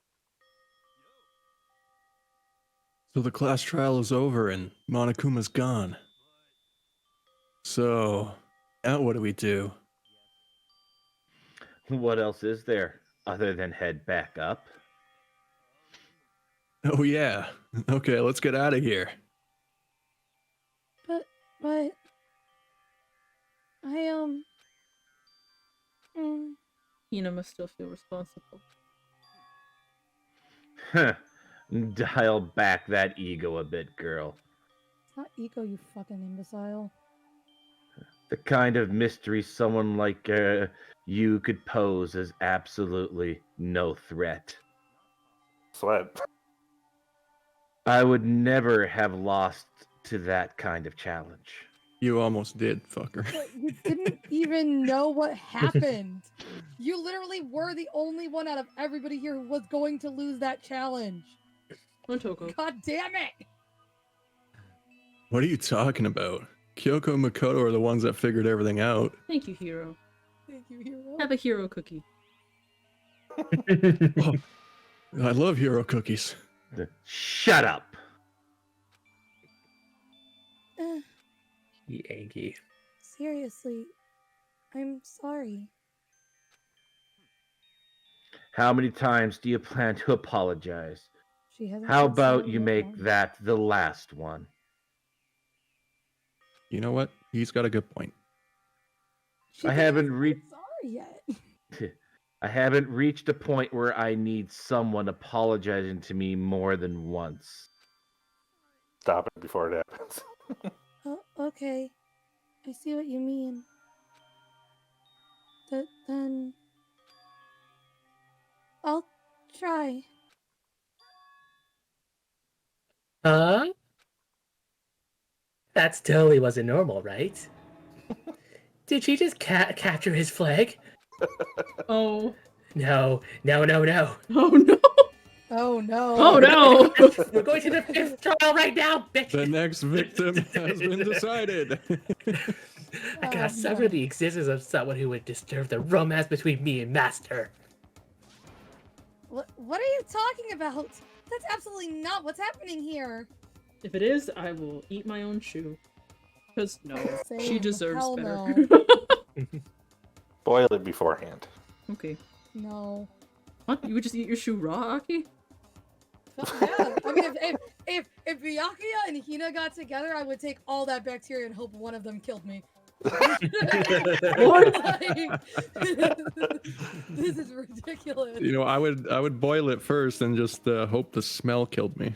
So the class trial is over and Monokuma's gone. So, now what do we do? What else is there other than head back up? Oh yeah. Okay, let's get out of here. But I Hina must still feel responsible. Dial back that ego a bit, girl. It's not ego, you fucking imbecile. The kind of mystery someone like you could pose as absolutely no threat. Sweat. I would never have lost to that kind of challenge. You almost did, fucker. But you didn't even know what happened. You literally were the only one out of everybody here who was going to lose that challenge. On Toko. God damn it! What are you talking about? Kyoko and Makoto are the ones that figured everything out. Thank you, Hiro. Thank you, Hero. Have a hero cookie. Oh, I love hero cookies. Shut up! Yankee. Seriously, I'm sorry. How many times do you plan to apologize? She hasn't How said about sorry you yet, make Mom. that the last one? You know what? He's got a good point. She I haven't hasn't reached. said sorry yet. I haven't reached a point where I need someone apologizing to me more than once. Stop it before it happens. Oh, okay. I see what you mean. Then I'll try. Huh? That totally wasn't normal, right? Did she just capture his flag? Oh. No, no, no, no. Oh no! Oh no. Oh no! We're going to the 5th trial right now, bitch! The next victim has been decided. I gotta Oh, sever no. the existence of someone who would disturb the romance between me and Master. What are you talking about? That's absolutely not what's happening here. If it is, I will eat my own shoe. Because no, she Same. deserves Hell better. no. Boil it beforehand. Okay. No. What? You would just eat your shoe raw, Aki? Yeah. I mean, if Byakuya and Hina got together, I would take all that bacteria and hope one of them killed me. What? Like, this is ridiculous. You know, I would boil it first and just hope the smell killed me.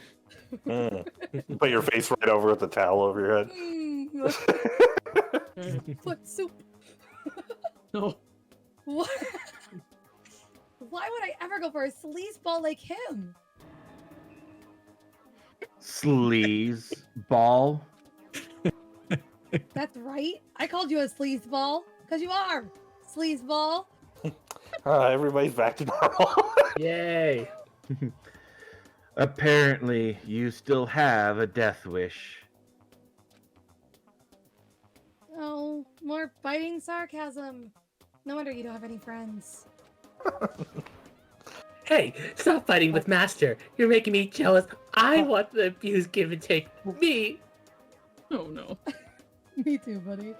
Put your face right over with the towel over your head. Foot soup. No. What? Why would I ever go for a sleazeball like him? Sleaze ball. That's right. I called you a sleazeball because you are sleazeball. Everybody's back to normal. Yay! Apparently, you still have a death wish. Oh, more biting sarcasm. No wonder you don't have any friends. Hey, stop fighting with Master. You're making me jealous. I want the abuse give and take. Me. Oh no. Me too, buddy.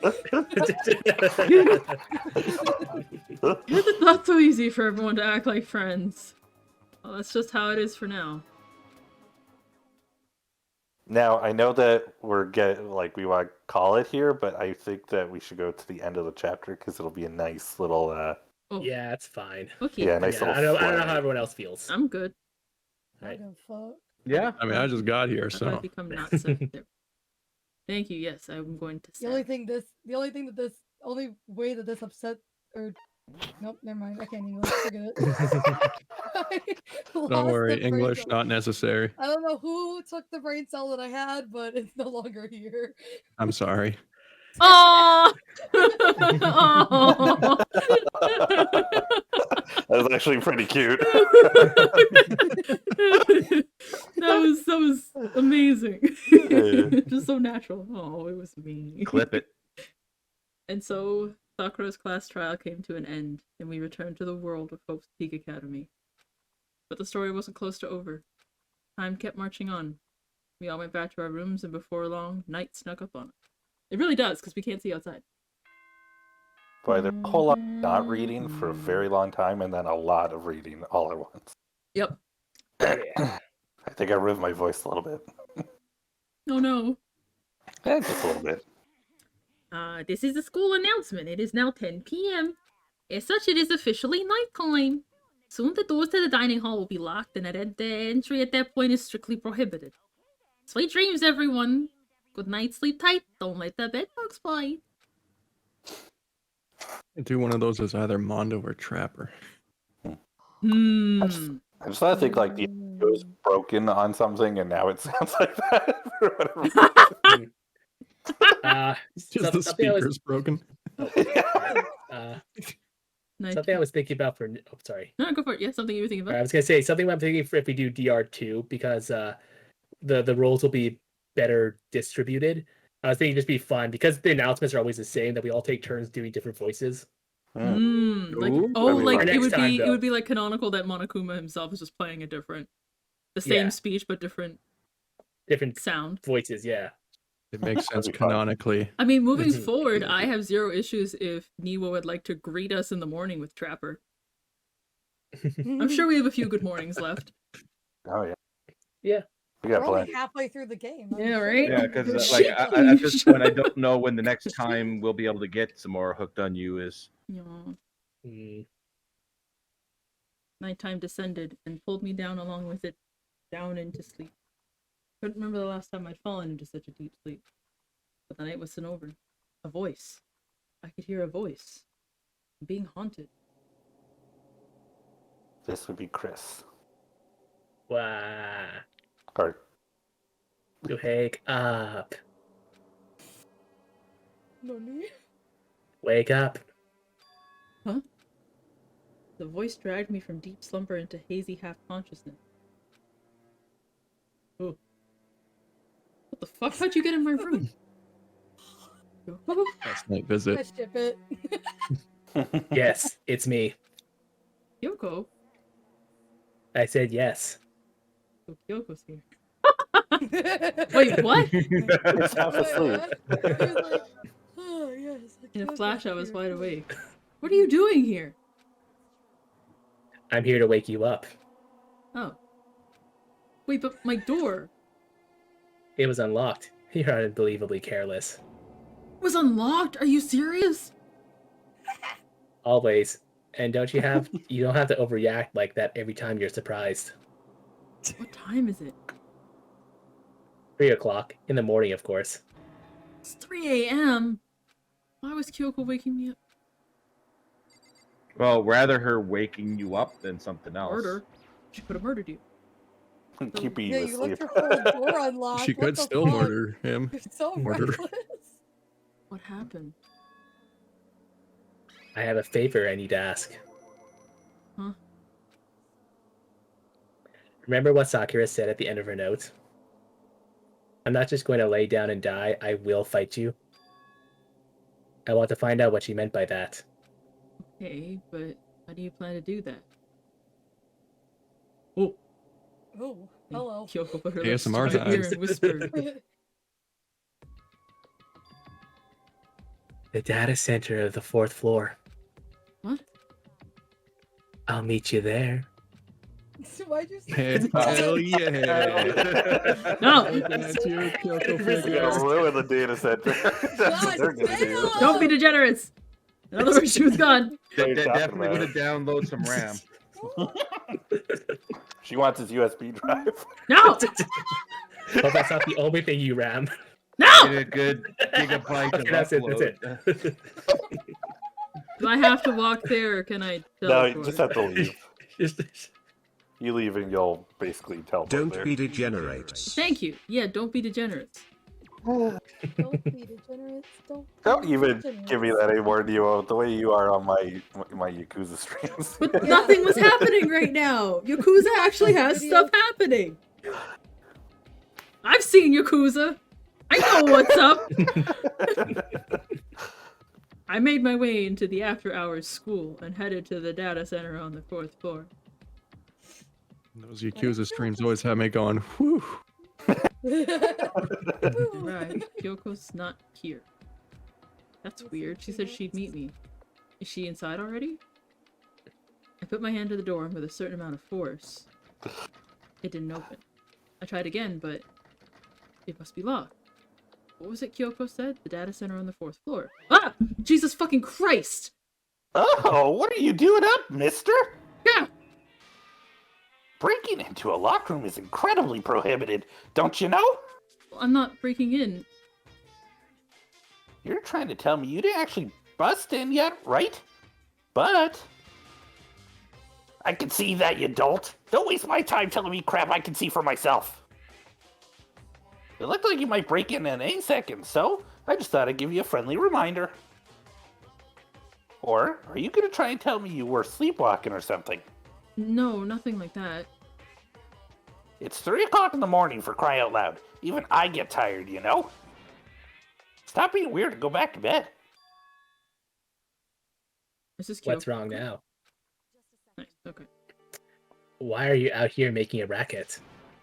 It's not so easy for everyone to act like friends. Well, that's just how it is for now. Now, I know that we want to call it here, but I think that we should go to the end of the chapter because it'll be a nice little, Oh, Yeah, it's fine. okay. yeah, nice Yeah, little. I don't know flag. how everyone else feels. I'm good. I Right. don't give a fuck. Yeah. I mean, I just got here, How do I so become not sensitive? Thank you. Yes, I'm going to. The only way that this upset or nope, never mind. I can't English. Forget it. I don't lost worry. the brain English cell. not necessary. I don't know who took the brain cell that I had, but it's no longer here. I'm sorry. Oh. That was actually pretty cute. that was amazing. Yeah. Just so natural. Oh, it was me. Clip it. And so Sakura's class trial came to an end, and we returned to the world of Hope's Peak Academy. But the story wasn't close to over. Time kept marching on. We all went back to our rooms, and before long, night snuck up on us. It really does, because we can't see outside. Boy, there's a whole lot of not reading for a very long time, and then a lot of reading all at once. Yep. I think I ruined my voice a little bit. Oh no. Just a little bit. This is a school announcement. It is now 10 p.m. As such, it is officially nighttime. Soon the doors to the dining hall will be locked, and entry at that point is strictly prohibited. Sweet dreams, everyone. Good night, sleep tight. Don't let the bedbugs bite. Do one of those as either Mondo or Trapper. I just thought I think like the audio was broken on something, and now it sounds like that for whatever reason. Just the speaker's broken. Something I was thinking about for. Oh, sorry. No, go for it. Yeah, something you were thinking about. I was gonna say something I'm thinking for if we do DR2 because the roles will be better distributed. I was thinking it'd just be fun because the announcements are always the same that we all take turns doing different voices. Like, Ooh. oh, like Next it would time, be though. it would be like canonical that Monokuma himself is just playing the same speech but different sound. Voices. Yeah. It makes sense That'd be fun. canonically. I mean, moving forward, I have zero issues if Niwo would like to greet us in the morning with Trapper. I'm sure we have a few good mornings left. Oh yeah. Yeah. We We're got only plenty. halfway through the game. I'm Yeah, sure. right? Yeah, because like at this point, I don't know when the next time we'll be able to get some more Hooked on You is. Yeah. Mm. Nighttime descended and pulled me down along with it, down into sleep. Couldn't remember the last time I'd fallen into such a deep sleep. But the night was soon over. A voice. I could hear a voice. I'm being haunted. This would be Kris. Wow. Or Wake up. Nani? Wake up. Huh? The voice dragged me from deep slumber into hazy half-consciousness. Oh. What the fuck? How'd you get in my room? Last night I visit. ship it. Yes, it's me. Kyoko? I said yes. So Kyoko's here. Wait, what? it's half asleep. Oh, yes. In a flash, I was wide awake. What are you doing here? I'm here to wake you up. Oh. Wait, but my door It was unlocked. You're unbelievably careless. was unlocked? Are you serious? Always. And you don't have to overreact like that every time you're surprised. What time is it? 3 o'clock in the morning, of course. It's 3 a.m. Why was Kyoko waking me up? Well, rather her waking you up than something else. Murder? She could have murdered you. Keeping Yeah, you you asleep. left your whole door unlocked. She What could the still fuck? murder him. You're so Murder. reckless. What happened? I have a favor I need to ask. Huh? Remember what Sakura said at the end of her note? I'm not just going to lay down and die, I will fight you. I want to find out what she meant by that. Okay, but how do you plan to do that? Oh, Oh, hello. Kyoko put her lips to ASMR my ear time. and whispered. The data center of the 4th floor. What? I'll meet you there. Why'd you say Hell yeah! No! Looking at you, Kyoko They're figure. gonna ruin the data center. That's what they're gonna do. Don't be degenerates! In other words, she was gone. What are you talking Definitely about? would have downloaded some RAM. She wants his USB drive. No! Hope that's not the only thing you ram. No! Get a good gigabyte Okay, of that's it. upload. That's it. Do I have to walk there or can I No, teleport? you just have to leave. Just- You leave and you'll basically teleport Don't there. be degenerates. Thank you. Yeah, don't be degenerates. Don't be degenerates. Don't even degenerates. give me that anymore, Niwo. The way you are on my Yakuza streams. But Yeah. nothing was happening right now. Yakuza actually has stuff happening. I've seen Yakuza. I know what's up. I made my way into the after-hours school and headed to the data center on the 4th floor. Those Yakuza streams always have me going, whew. Right, Kyoko's not here. That's weird. She said she'd meet me. Is she inside already? I put my hand to the door with a certain amount of force. It didn't open. I tried again, but it must be locked. What was it Kyoko said? The data center on the 4th floor. Ah! Jesus fucking Christ! Oh, what are you doing up, mister? Yeah! Breaking into a locker room is incredibly prohibited, don't you know? I'm not breaking in. You're trying to tell me you didn't actually bust in yet, right? But I can see that, you dolt. Don't waste my time telling me crap I can see for myself. It looked like you might break in any second, so I just thought I'd give you a friendly reminder. Or are you gonna try and tell me you were sleepwalking or something? No, nothing like that. It's 3 o'clock in the morning, for crying out loud. Even I get tired, you know? Stop being weird and go back to bed. This is Kyoko. What's wrong now? Nice, okay. Why are you out here making a racket?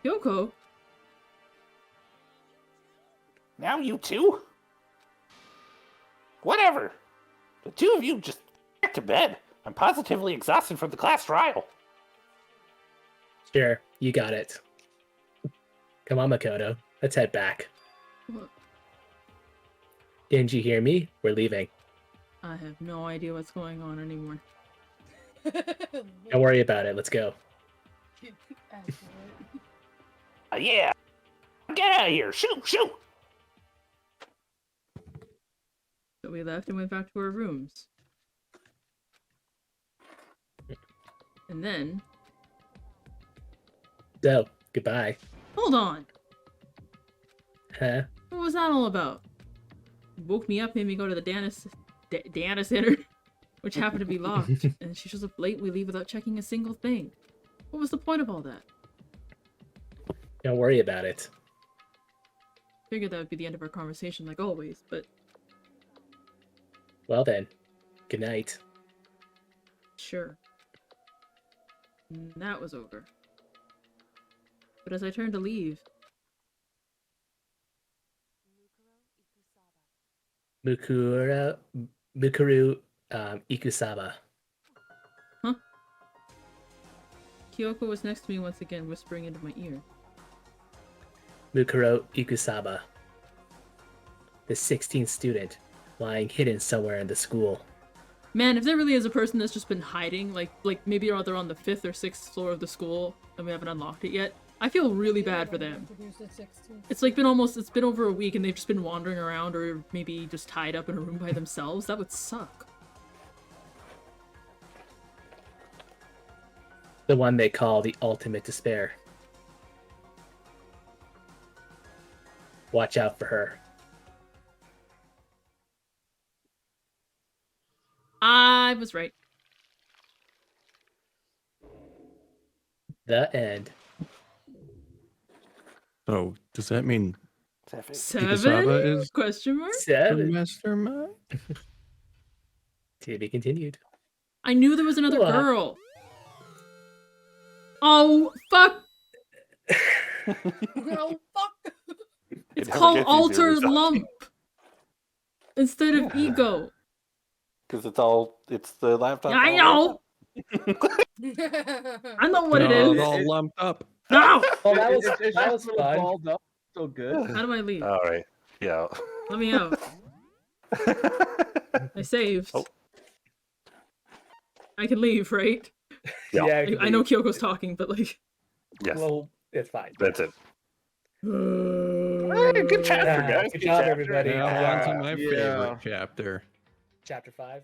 Kyoko? Now you two? Whatever. The two of you just back to bed. I'm positively exhausted from the class trial. Sure, you got it. Come on, Makoto. Let's head back. What? Didn't you hear me? We're leaving. I have no idea what's going on anymore. Don't worry about it. Let's go. Yeah. Get out of here. Shoot, shoot. So we left and went back to our rooms. And then... So, goodbye. Hold on! Huh? What was that all about? You woke me up, made me go to the Dana Center, which happened to be locked. And she shows up late, we leave without checking a single thing. What was the point of all that? Don't worry about it. Figured that would be the end of our conversation like always, but Well then, good night. sure. And that was over. But as I turned to leave, Mukuru Ikusaba. Kyoko was next to me once again, whispering into my ear. Mukuro Ikusaba. The 16th student, lying hidden somewhere in the school. Man, if there really is a person that's just been hiding, like maybe they're on the 5th or 6th floor of the school and we haven't unlocked it yet, I feel really bad for them. It's like it's been over a week and they've just been wandering around or maybe just tied up in a room by themselves. That would suck. The one they call the ultimate despair. Watch out for her. I was right. The end. So, does that mean 7? Ikusaba is Question mark? the 7. mastermind? To be continued. I knew there was another What? girl. Oh, fuck! No, fuck. It's never called gets easier, Altered Misaki. Lump instead of Ego. Because it's the laptop. I know! I know what it No, is. it's all lumped up. No! Oh, that was, It's that just was a little fun. balled up. So good. How do I leave? All right. Yeah. Let me out. I saved. Oh. I can leave, right? Yeah. I know Kyoko's talking, but like. Yes, Well, it's fine. that's it. Hey, Good chapter, Yeah, guys. good job, chapter. everybody. Now on to my Yeah. favorite chapter. Chapter 5.